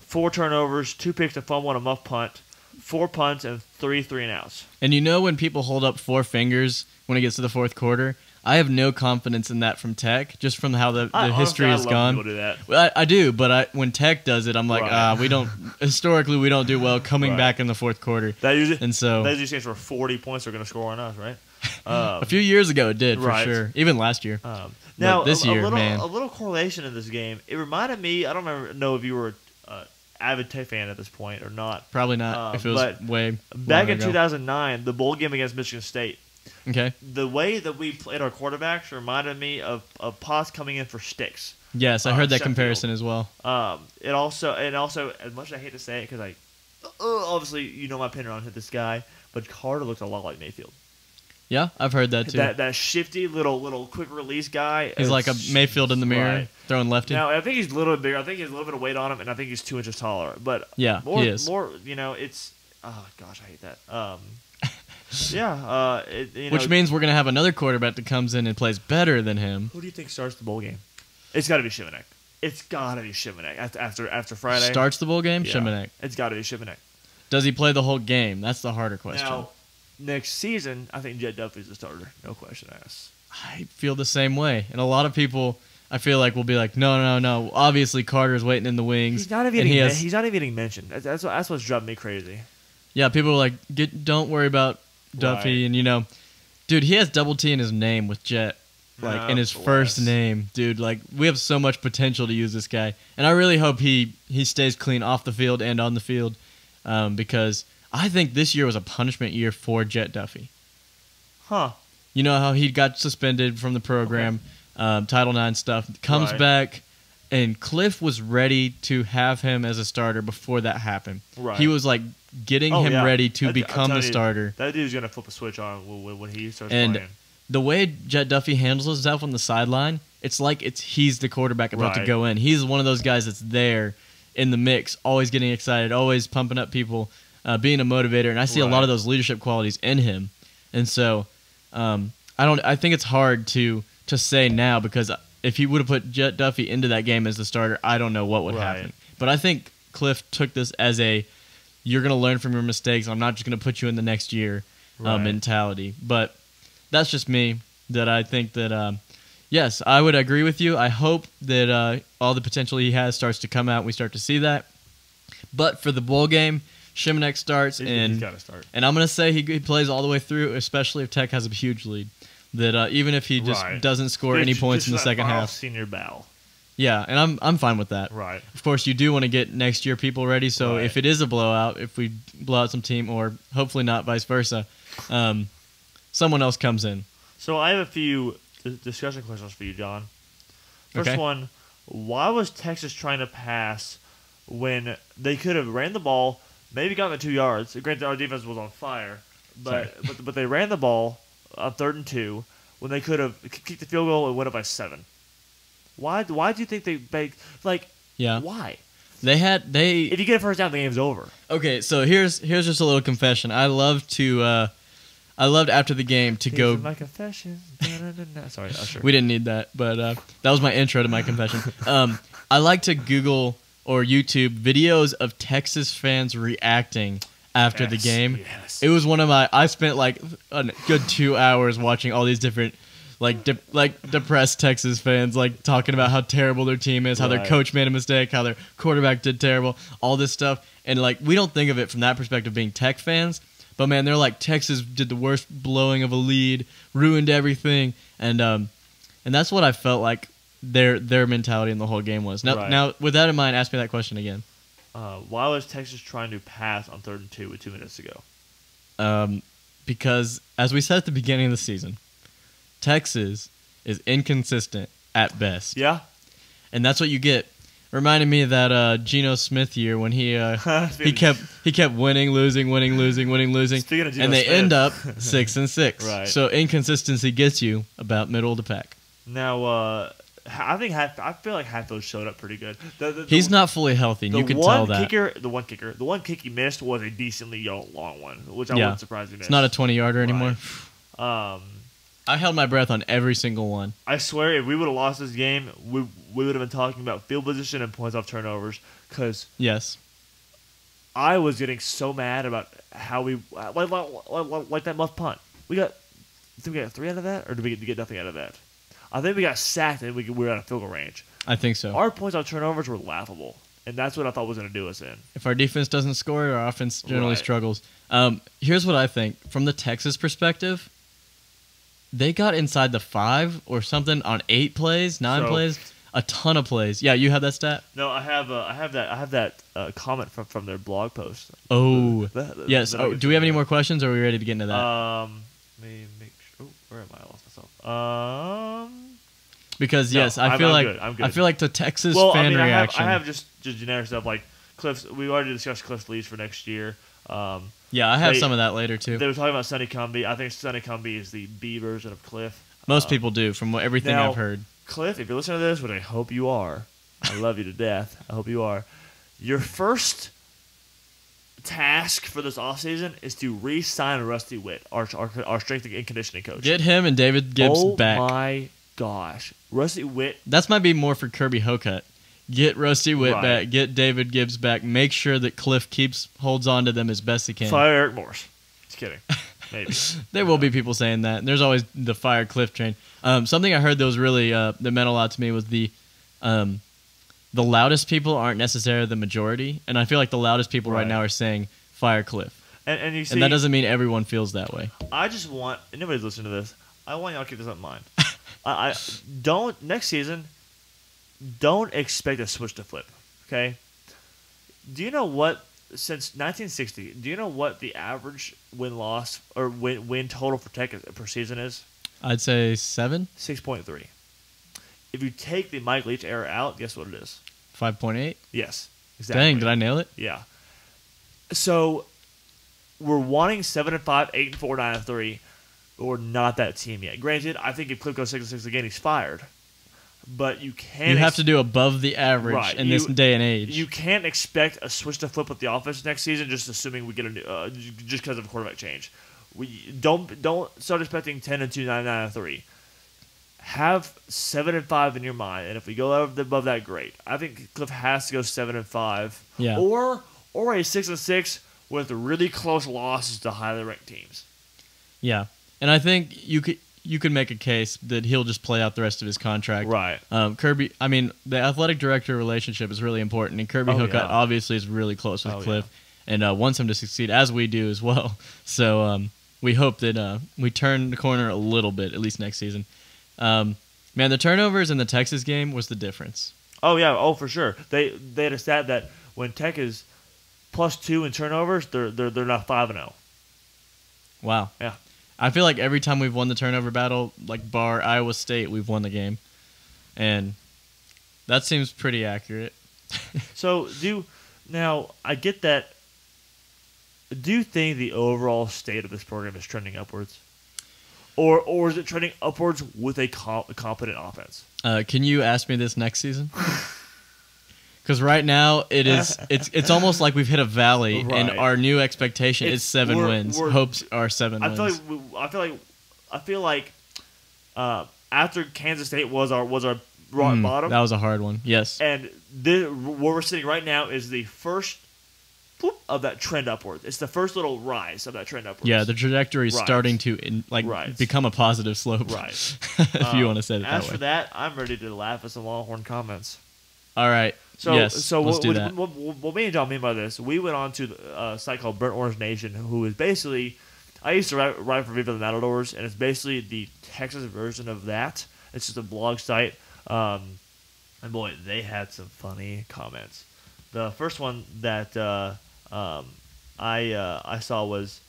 4 turnovers, 2 picks, a fumble, and a muff punt. 4 punts and 3 and outs. And you know when people hold up 4 fingers when it gets to the fourth quarter? I have no confidence in that from Tech, just from how the history has I love gone. people do that. Well, I do, but when Tech does it, I'm like, Right. we don't. Historically, we don't do well coming Right. back in the fourth quarter. That usually And so, stands for 40 points they're going to score on us, right? A few years ago it did, for Right. sure. Even last year. Now, this year, man. a little correlation in this game. It reminded me. I don't know if you were an avid Tech fan at this point or not. Probably not, if it was but way back long in ago. 2009, the bowl game against Michigan State. Okay. The way that we played our quarterbacks reminded me of Potts coming in for sticks. Yes, I heard that Sheffield. comparison as well. It also, as much as I hate to say it, because obviously you know my opinion on this guy, but Carter looks a lot like Mayfield. Yeah, I've heard that too. That shifty little quick release guy. He's like a Mayfield in the mirror, Right. throwing lefty. Now I think he's a little bit bigger. I think he has a little bit of weight on him, and I think he's 2 inches taller. But Yeah, more, he is. More, it's oh gosh, I hate that. Yeah, Which means we're gonna have another quarterback that comes in and plays better than him. who do you think starts the bowl game? It's got to be Shimanek. It's got to be Shimanek after Friday. Starts the bowl game, Yeah. Shimanek. It's got to be Shimanek. Does he play the whole game? That's the harder question. Now, next season, I think Jet Duffy's the starter. No question asked. I feel the same way, and a lot of people, I feel like, will be like, no. Obviously, Carter's waiting in the wings. He's not even and he's not even getting mentioned. That's what's driving me crazy. Yeah, people are like, don't worry about Duffy, Right. and dude, he has double T in his name with Jet, like in his first Bless. name, dude. Like, we have so much potential to use this guy, and I really hope he stays clean off the field and on the field, because I think this year was a punishment year for Jet Duffy. Huh? You know how he got suspended from the program, Title IX stuff, comes Right. back, and Cliff was ready to have him as a starter before that happened. Right. He was like getting Oh, him yeah. ready to I'll become tell the you, starter. That dude's gonna flip a switch on when he starts And playing. the way Jet Duffy handles himself on the sideline, it's like he's the quarterback about to Right. go in. He's one of those guys that's there in the mix, always getting excited, always pumping up people, being a motivator. And I see a lot Right. of those leadership qualities in him. And so I think it's hard to say now, because if he would have put Jet Duffy into that game as the starter, I don't know what would Right. happen. But I think Cliff took this as you're going to learn from your mistakes. I'm not just going to put you in the next year Right. mentality. But that's just me, that I think that, yes, I would agree with you. I hope that all the potential he has starts to come out and we start to see that. But for the bowl game, Shimanek starts, He's got to start. and I'm going to say he plays all the way through, especially if Tech has a huge lead. That even if he just Right. doesn't score any points in the Just that second final half. Senior battle. Yeah, and I'm fine with that. Right. Of course, you do want to get next year people ready, so Right. if it is a blowout, if we blow out some team, or hopefully not, vice versa, someone else comes in. So I have a few discussion questions for you, John. First Okay. one, why was Texas trying to pass when they could have ran the ball, maybe gotten the 2 yards? Granted, our defense was on fire, but they ran the ball on 3rd and 2 when they could have kicked the field goal and went up by 7. Why do you think they baked? Like, Yeah. why? They If you get a first down, the game's over. Okay, so here's just a little confession. I loved after the game to These go. are my confessions. Da-da-da-da. Sorry, Usher. We didn't need that, but that was my intro to my confession. I like to Google or YouTube videos of Texas fans reacting after the Yes, game. yes. It was one of my. I spent like a good 2 hours watching all these different, depressed Texas fans talking about how terrible their team is, how their Right. coach made a mistake, how their quarterback did terrible, all this stuff. And we don't think of it from that perspective, being Tech fans. But man, they're like, Texas did the worst blowing of a lead, ruined everything, and that's what I felt like their mentality in the whole game was. Now, Right. now with that in mind, ask me that question again. Why was Texas trying to pass on 3rd and 2 with 2 minutes to go? Because as we said at the beginning of the season, Texas is inconsistent at best, Yeah. and that's what you get. Reminded me of that Geno Smith year when he kept winning, losing, Speaking of Geno and they Smith. end up 6-6. Right. So inconsistency gets you about middle of the pack. Now, I feel like Hatfield showed up pretty good. He's not fully healthy, and you can tell that. The one kick he missed was a decently long one, which I Yeah. wasn't surprised he missed. It's not a 20-yarder anymore. Right. I held my breath on every single one. I swear, if we would have lost this game, we would have been talking about field position and points off turnovers. Because Yes. I was getting so mad about how we like that muff punt. I think we got 3 out of that, or did we get nothing out of that? I think we got sacked and we were out of field goal range. I think so. Our points off turnovers were laughable, and that's what I thought was going to do us in. If our defense doesn't score, our offense generally Right. struggles. Here's what I think. From the Texas perspective, They got inside the 5 or something on 8 plays, 9 plays, a ton of plays. Yeah, you have that stat? No, I have that comment from their blog post. Oh, yes. Do we have any more questions, or are we ready to get into that? Let me make sure. Oh, where am I? I lost myself. Because no, yes, I feel like I'm good. I feel like the Texas well, fan I mean, reaction. I have just generic stuff like Cliff's. We already discussed Cliff's leads for next year. Yeah, I have some of that later too. They were talking about Sonny Cumbie. I think Sonny Cumbie is the B version of Cliff. Most people do, from everything now, I've heard. Cliff, if you're listening to this, which I hope you are, I love you to death. I hope you are. Your first task for this offseason is to re-sign Rusty Witt, our strength and conditioning coach. Get him and David Gibbs back. Oh my gosh, Rusty Witt. That might be more for Kirby Hocutt. Get Rusty Witt Right. back. Get David Gibbs back. Make sure that Cliff holds on to them as best he can. Fire Eric Morse. Just kidding. Maybe. There will be people saying that. There's always the fire Cliff train. Something I heard that was really that meant a lot to me was the loudest people aren't necessarily the majority, and I feel like the loudest people right now are saying fire Cliff. And you see, and that doesn't mean everyone feels that way. I just want, and nobody's listening to this, I want y'all to keep this in mind. I don't, next season, don't expect a switch to flip, okay? Do you know what, since 1960, do you know what the average win-loss or win total for Tech per season is? I'd say 7? 6.3. If you take the Mike Leach era out, guess what it is? 5.8? Yes, exactly. Dang, did I nail it? Yeah. So, we're wanting 7-5, 8-4, 9-3, but we're not that team yet. Granted, I think if Cliff goes 6-6 again, he's fired. But you can't. You have to do above the average in this day and age. You can't expect a switch to flip with the offense next season, just assuming we get a new, just because of a quarterback change. We don't start expecting 10-2, 9-3. Have 7-5 in your mind, and if we go above that, great. I think Cliff has to go 7-5. Yeah. Or a 6-6 with really close losses to highly ranked teams. Yeah, and I think you could make a case that he'll just play out the rest of his contract. Right. Kirby, I mean, the athletic director relationship is really important, and Kirby Hocutt obviously is really close with Cliff and wants him to succeed, as we do as well. So we hope that we turn the corner a little bit, at least next season. Man, the turnovers in the Texas game was the difference. Oh, yeah. Oh, for sure. They had a stat that when Tech is +2 in turnovers, they're not 5-0. Wow. Yeah. I feel like every time we've won the turnover battle, like bar Iowa State, we've won the game. And that seems pretty accurate. So, now, I get that. Do you think the overall state of this program is trending upwards? Or is it trending upwards with a competent offense? Can you ask me this next season? Because right now it's almost like we've hit a valley, and our new expectation is 7 wins. Hopes are 7 wins. I feel like after Kansas State was our rock bottom. That was a hard one. Yes. And where we're sitting right now is the first of that trend upward. It's the first little rise of that trend upwards. Yeah, the trajectory is starting to become a positive slope. Right. If you want to say it that way. As for that, I'm ready to laugh at some Longhorn comments. All right. Let's do that. What me and John mean by this, we went on to a site called Burnt Orange Nation, who is basically, I used to write for Viva the Matadors, and it's basically the Texas version of that. It's just a blog site. And boy, they had some funny comments. The first one that I saw was,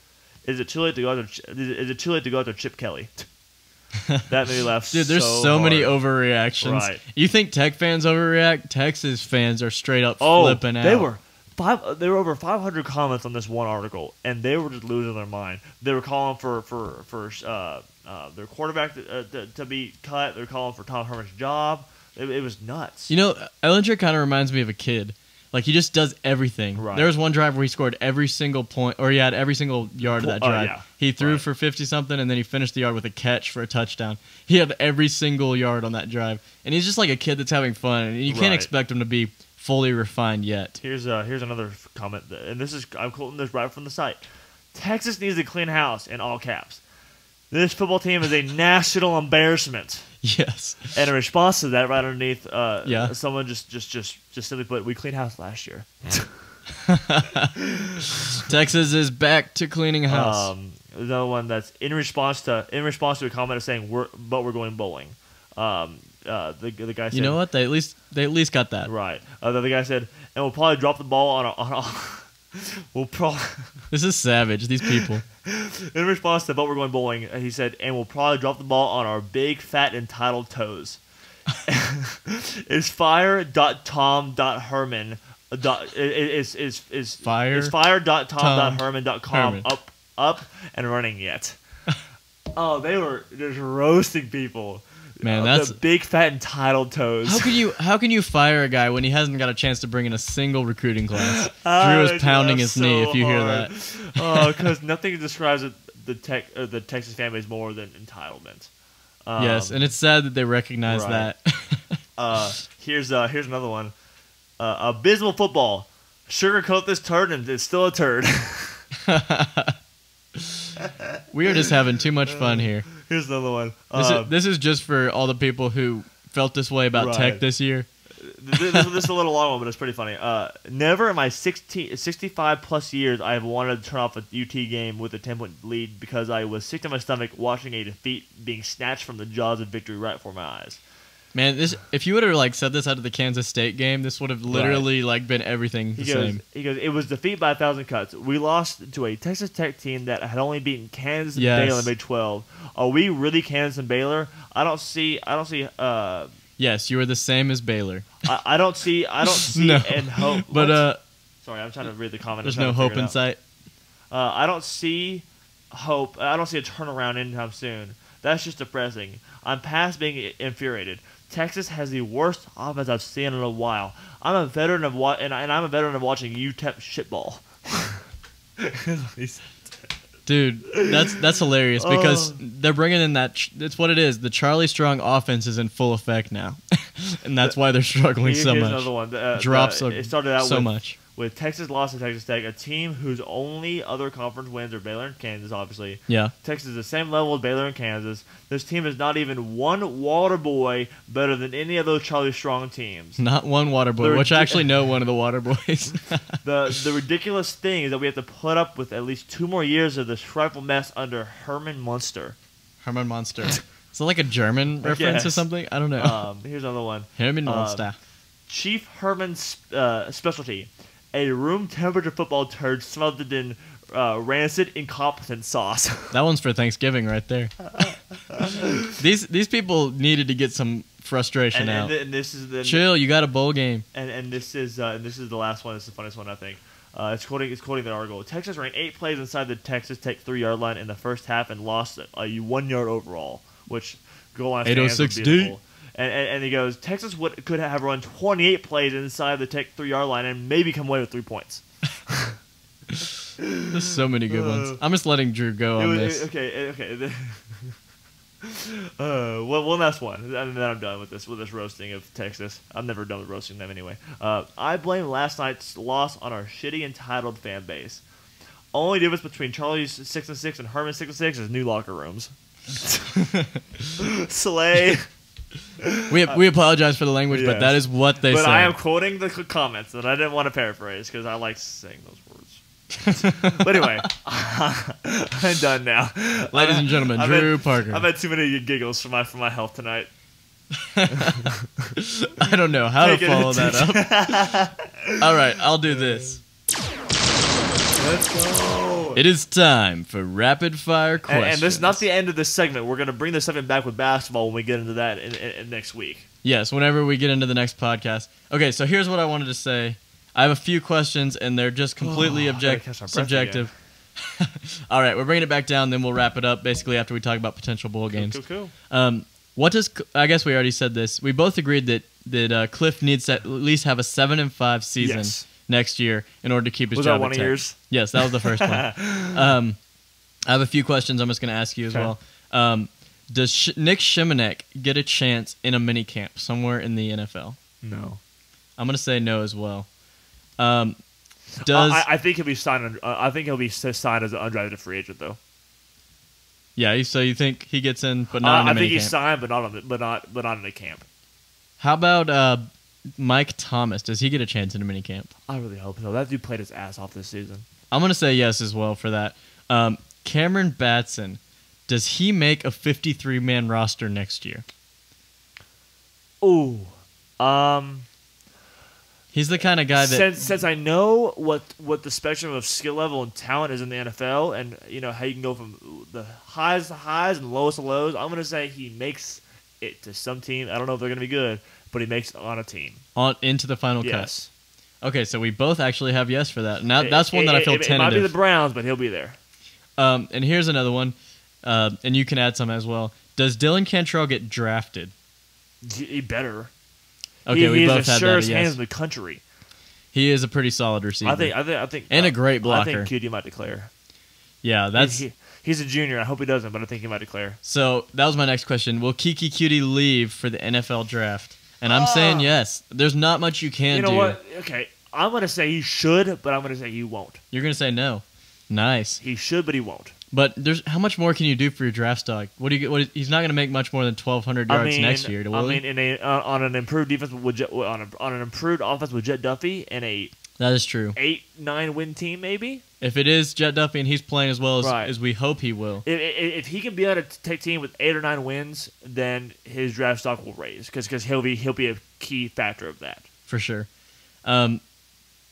"Is it too late to go after Chip Kelly?" That made me laugh. Dude, there's so many overreactions. Right. You think Tech fans overreact? Texas fans are straight up flipping out. They were over 500 comments on this one article, and they were just losing their mind. They were calling for their quarterback to be cut. They were calling for Tom Herman's job. It was nuts. You know, Ellinger kind of reminds me of a kid. Like, he just does everything. Right. There was one drive where he scored every single point, or he had every single yard of that drive. He threw for 50-something, and then he finished the yard with a catch for a touchdown. He had every single yard on that drive. And he's just like a kid that's having fun, and you can't expect him to be fully refined yet. Here's another comment, and I'm quoting this right from the site. Texas needs a clean house, in all caps. This football team is a national embarrassment. Yes. And in response to that, right underneath, someone just simply put, "We cleaned house last year." Texas is back to cleaning house. There's another one that's in response to a comment of saying we're going bowling. The guy said, you know what? They at least got that right. The other guy said, and we'll probably drop the ball on we'll probably. This is savage. These people. In response to "but we're going bowling," he said, "and we'll probably drop the ball on our big, fat, entitled toes." Is fire.tom.herman is fire.tom.herman.com up and running yet? Oh, they were just roasting people. Man, that's the big, fat, entitled toes. How can you fire a guy when he hasn't got a chance to bring in a single recruiting class? Drew is pounding his knee if you hear that. Oh, because nothing describes the Texas fan base more than entitlement. Yes, and it's sad that they recognize that. Here's another one. Abysmal football. Sugarcoat this turd and it's still a turd. We are just having too much fun here. Here's another one. This is just for all the people who felt this way about Tech this year. This is a little long one, but it's pretty funny. Never in my 65 plus years I have wanted to turn off a UT game with a 10-point lead because I was sick to my stomach watching a defeat being snatched from the jaws of victory right before my eyes. Man, if you would have said this out of the Kansas State game, this would have literally been everything the same. He goes, it was defeat by 1,000 cuts. We lost to a Texas Tech team that had only beaten Kansas and Baylor in Big 12. Are we really Kansas and Baylor? I don't see. Yes, you are the same as Baylor. I don't see no. and hope. But sorry, I'm trying to read the comment. There's no hope in sight. I don't see hope. I don't see a turnaround anytime soon. That's just depressing. I'm past being infuriated. Texas has the worst offense I've seen in a while. I'm a veteran of I'm a veteran of watching UTEP shitball. Dude, that's hilarious because they're bringing in that. It's what it is. The Charlie Strong offense is in full effect now, and that's why they're struggling so much. Another one. Drops it started out so much. With Texas lost to Texas Tech, a team whose only other conference wins are Baylor and Kansas, obviously. Yeah. Texas is the same level as Baylor and Kansas. This team is not even one water boy better than any of those Charlie Strong teams. Not one water boy, which I actually know one of the water boys. The ridiculous thing is that we have to put up with at least 2 more years of this frightful mess under Herman Munster. Herman Munster. Is it like a German reference or something? I don't know. Here's another one. Herman Munster. Chief Herman's specialty. A room temperature football turd smothered in rancid incompetent sauce. That one's for Thanksgiving right there. These people needed to get some frustration out. And this is chill. You got a bowl game. And this is the last one. This is the funniest one I think. It's quoting the article. Texas ran 8 plays inside the Texas Tech 3-yard line in the first half and lost 1 yard overall, which goal line stands were beautiful. And he goes, Texas could have run 28 plays inside the Tech 3-yard line and maybe come away with 3 points. There's so many good ones. I'm just letting Drew go on this. Okay. One last one, and then I'm done with this roasting of Texas. I'm never done with roasting them anyway. I blame last night's loss on our shitty entitled fan base. Only difference between Charlie's 6-6 and Herman's 6-6 is new locker rooms. Slay. We apologize for the language, but that is what they say. But I am quoting the comments, and I didn't want to paraphrase because I like saying those words. But anyway, I'm done now. Ladies and gentlemen, Drew Parker. I've had too many giggles for my health tonight. I don't know how to follow that up. All right, I'll do this. Let's go. It is time for rapid fire questions. And this is not the end of this segment. We're going to bring this segment back with basketball when we get into that in next week. Yes, whenever we get into the next podcast. Okay, so here's what I wanted to say. I have a few questions, and they're just completely subjective. All right, we're bringing it back down, then we'll wrap it up basically after we talk about potential bowl games. Cool. I guess we already said this. We both agreed that Cliff needs to at least have a 7-5 season. Yes. Next year in order to keep his job. Was that one of yours? Yes, that was the first one. I have a few questions I'm just going to ask you as well. Does Nick Shimanek get a chance in a mini camp somewhere in the NFL? No. I'm going to say no as well. I think he'll be signed. I think he'll be signed as an undrafted free agent, though. Yeah. So you think he gets in, but not in a mini camp? I think he's signed, but not in a camp. How about Mike Thomas? Does he get a chance in a mini camp? I really hope so. That dude played his ass off this season. I'm going to say yes as well for that. Cameron Batson, does he make a 53-man roster next year? Ooh. He's the kind of guy that Since I know what the spectrum of skill level and talent is in the NFL, and how you can go from the highs to highs and lowest to lows, I'm gonna say he makes it to some team. I don't know if they're gonna be good, but he makes it on a team. into the final cut. Yes. Okay, so we both actually have yes for that. Now that's one that I feel It tentative. might be the Browns, but he'll be there. And here's another one, and you can add some as well. Does Dylan Cantrell get drafted? He better. Okay, we he both has the had that. surest Yes. hands in the country. He is a pretty solid receiver. I think, and a great blocker. I think QD might declare. Yeah, that's he's a junior. I hope he doesn't, but I think he might declare. so. That was my next question. Will Kiki Cutie leave for the NFL draft? And I'm saying yes. There's not much you can do. You know what? Okay, I'm gonna say he should, but I'm gonna say he won't. You're gonna say no. Nice. He should, but he won't. But there's how much more can you do for your draft stock? What do you get? He's not going to make much more than 1,200 yards next year. Will he? On an improved defense with on an improved offense with Jet Duffy and a That is true. 8-9 win team, maybe. If it is Jet Duffy and he's playing as well Right. as we hope he will, If he can be on a team with 8 or 9 wins, then his draft stock will raise because he'll be a key factor of that. for sure.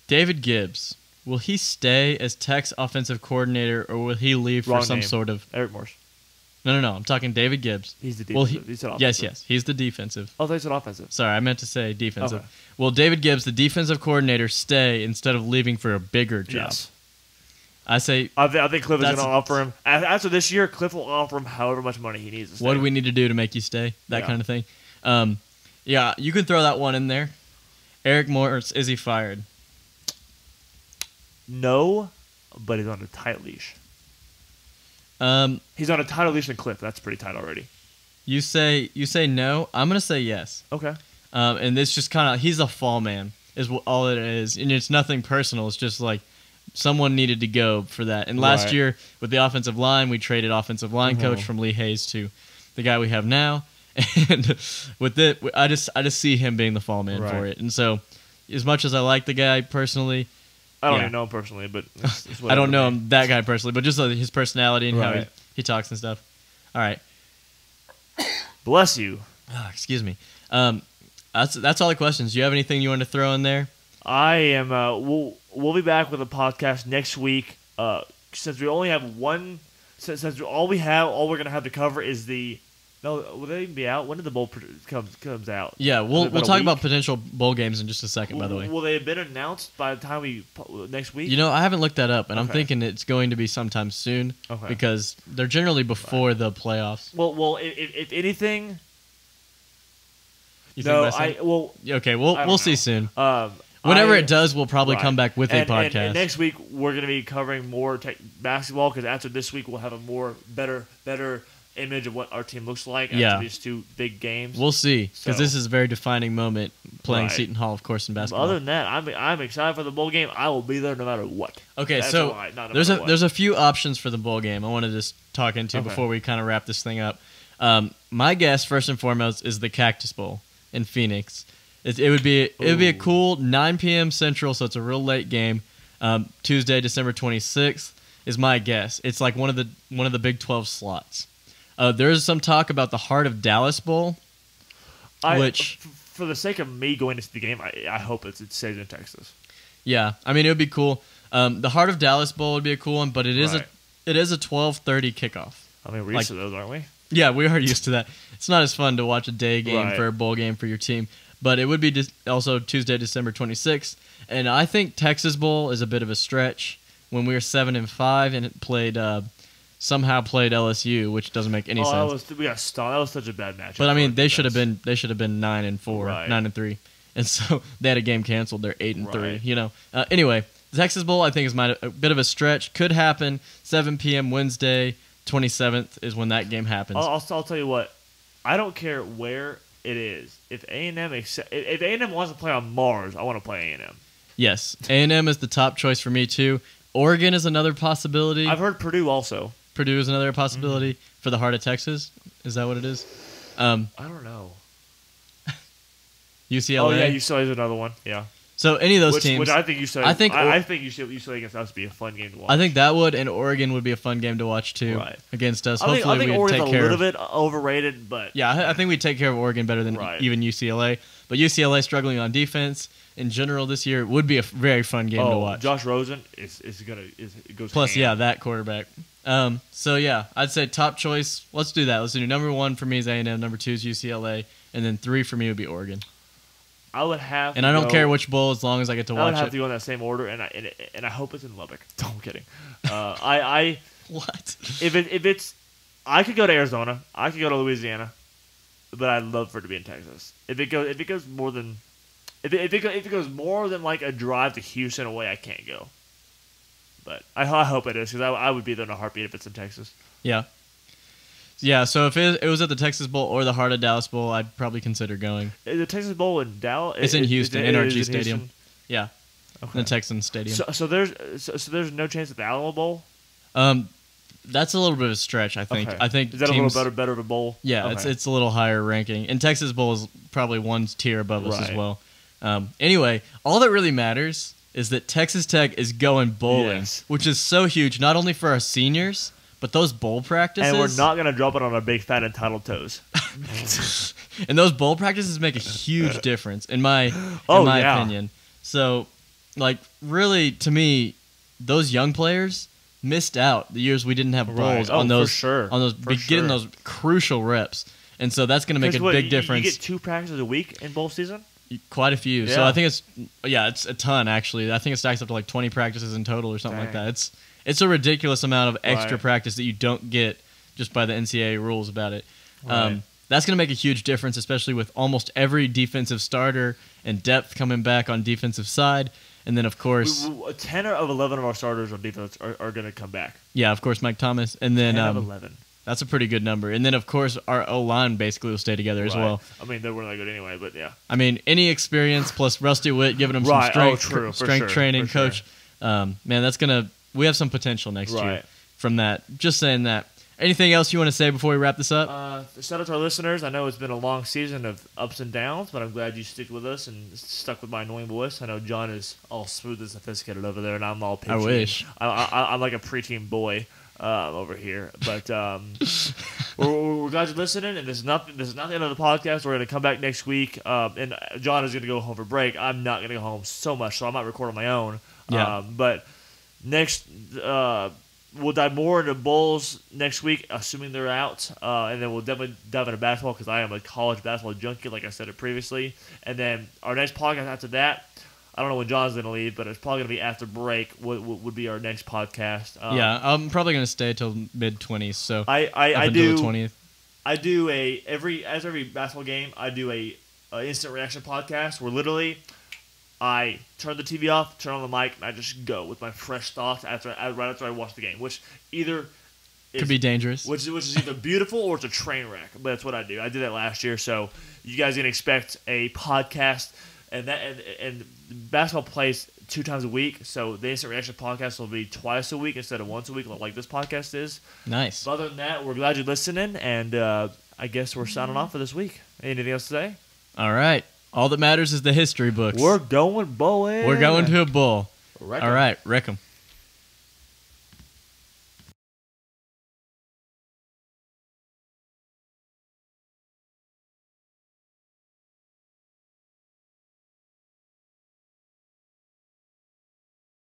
David Gibbs, will he stay as Tech's offensive coordinator or will he leave Wrong for some name. sort of? Eric Morse. No. I'm talking David Gibbs. He's the Well, defensive. He said yes, offensive. he's the defensive. Oh, they said offensive. Sorry, I meant to say defensive. Okay. Will David Gibbs, the defensive coordinator, stay instead of leaving for a bigger job? Yes. I say, I think Cliff is going That's- to offer him after this year. Cliff will offer him however much money he needs to stay. what do we need to do to make you stay? That Yeah. kind of thing. Yeah, you can throw that one in there. Eric Morse, is he fired? No, but he's on a tight leash. He's on a tighter leash than Cliff. That's pretty tight already. You say no. I'm gonna say yes. Okay. And it's just kind of he's a fall man is all it is, and it's nothing personal. It's just like someone needed to go for that. And last Right. year with the offensive line, we traded offensive line coach from Lee Hayes to the guy we have now, and with it, I just see him being the fall man for Right. it. And so, as much as I like the guy personally, I don't Yeah. even know him personally, but it's I whatever don't know to me. him that guy personally, but just his personality and how Right. he talks and stuff. All right. Bless you. Excuse me. That's all the questions. Do you have anything you want to throw in there? I am. We'll be back with a podcast next week. Since we only have one, since all we're gonna have to cover is the. No, will they even be out? When did the bowl comes out? Yeah, Has we'll it been a talk week? about potential bowl games in just a second. By the way, Will they have been announced by the time next week? you know I haven't looked that up, and I'm Okay. thinking it's going to be sometime soon Okay. because they're generally before the playoffs. Well, if anything, You think no. that's it? Okay, I we'll don't see know. soon. Whenever it does, we'll probably Right. come back with a podcast. And next week we're going to be covering more basketball because after this week we'll have a better image of what our team looks like after Yeah. these two big games. We'll see because So- this is a very defining moment playing Right. Seton Hall, of course, in But basketball. other than that, I'm excited for the bowl game. I will be there no matter what. Okay, That's so why, not no there's matter what. there's a few options for the bowl game I want to just talk into Okay. before we kind of wrap this thing up. My guess, first and foremost, is the Cactus Bowl in Phoenix. It would be a Ooh. cool 9 p.m. Central, so it's a real late game. Tuesday, December 26th is my guess. It's like one of the Big 12 slots. There's some talk about the Heart of Dallas Bowl, which for the sake of me going to see the game, I hope it stays in Texas. yeah, I mean it would be cool. The Heart of Dallas Bowl would be a cool one, but it is Right. a 12:30 kickoff. I mean, we're used to those, aren't we? Yeah, we are used to that. It's not as fun to watch a day game Right. for a bowl game for your team, but it would be also Tuesday, December 26th. And I think Texas Bowl is a bit of a stretch. When we were 7-5 and it somehow played LSU, which doesn't make any sense. We got stomped. That was such a bad match. But I mean, they should have been 9-4, Right. 9-3, and so they had a game canceled. They're 8-3. Right. You know. Anyway, the Texas Bowl I think is a bit of a stretch. Could happen. 7 p.m. Wednesday, 27th is when that game happens. I'll tell you what. I don't care where it is. If A&M wants to play on Mars, I want to play A&M. Yes, A&M is the top choice for me too. Oregon is another possibility. I've heard Purdue also. Purdue is another possibility for the Heart of Texas. Is that what it is? I don't know. UCLA. Oh yeah, UCLA is another one. Yeah. So any of those teams, which I think UCLA. I think UCLA against us would be a fun game to watch. I think that would, and Oregon would be a fun game to watch too against us. I Hopefully, think we Oregon's take care a little of. bit overrated, but Yeah, I think we take care of Oregon better than even UCLA. But UCLA struggling on defense in general this year would be a very fun game to watch. Josh Rosen is goes. Plus, ham. that quarterback. So yeah, I'd say top choice. Let's do that. Let's do number 1 for me is A&M, number 2 is UCLA, and then 3 for me would be Oregon. I would have. And I don't care which bowl as long as I get to watch it. I would have to go in that same order, and I hope it's in Lubbock. No, I'm kidding. I what if it's I could go to Arizona, I could go to Louisiana, but I'd love for it to be in Texas. If it goes more than like a drive to Houston away, I can't go. But I hope it is because I would be there in a heartbeat if it's in Texas. Yeah. Yeah, so if it was at the Texas Bowl or the Heart of Dallas Bowl, I'd probably consider going. Is the Texas Bowl in Dallas? It's in Houston, NRG Stadium. Houston? Yeah, okay. in the Texans Stadium. So there's no chance at the Alamo Bowl? That's a little bit of a stretch, I think. Okay. I think is that teams, a little better of a bowl? Yeah, okay. it's a little higher ranking. And Texas Bowl is probably one tier above us as well. Anyway, all that really matters is that Texas Tech is going bowling, which is so huge, not only for our seniors, but those bowl practices. And we're not going to drop it on our big, fat, entitled toes. And those bowl practices make a huge difference, in my opinion. So, like, really, to me, those young players missed out the years we didn't have bowls on those, getting those crucial reps. And so that's going to make a big difference. You get 2 practices a week in bowl season? Quite a few. Yeah. So I think it's a ton, actually. I think it stacks up to like 20 practices in total or something like that. It's a ridiculous amount of extra practice that you don't get just by the NCAA rules about it. Right. That's going to make a huge difference, especially with almost every defensive starter and depth coming back on defensive side. And then, of course... 10 of 11 of our starters on defense are going to come back. Yeah, of course, Mike Thomas. And then 10 of 11. That's a pretty good number. And then, of course, our O-line basically will stay together as well. I mean, they weren't that good anyway, but yeah. I mean, any experience plus Rusty Witt giving them some strength training, coach. Man, that's going to... We have some potential next year from that. Just saying that. Anything else you want to say before we wrap this up? Shout out to our listeners. I know it's been a long season of ups and downs, but I'm glad you stick with us and stuck with my annoying voice. I know John is all smooth and sophisticated over there, and I'm all pitchy. I wish. I'm like a preteen boy over here. But we're glad you're listening, and this is not the end of the podcast. We're going to come back next week, and John is going to go home for break. I'm not going to go home so much, so I might record on my own. Yeah. But next... we'll dive more into bowls next week, assuming they're out, and then we'll definitely dive into basketball because I am a college basketball junkie, like I said it previously. And then our next podcast after that, I don't know when John's going to leave, but it's probably going to be after break. Would be our next podcast. Yeah, I'm probably going to stay till mid-20s. So I do the 20th. I do every basketball game. I do a instant reaction podcast where literally I turn the TV off, turn on the mic, and I just go with my fresh thoughts right after I watch the game, which either could be dangerous, which is either beautiful or it's a train wreck. But that's what I do. I did that last year, so you guys can expect a podcast, and basketball plays 2 times a week, so the instant reaction podcast will be twice a week instead of once a week, like this podcast is. Nice. But other than that, we're glad you're listening, and I guess we're signing off for this week. Anything else to say? All right. All that matters is the history books. We're going bowling. We're going to a bowl. Wreck 'em. All right, wreck 'em.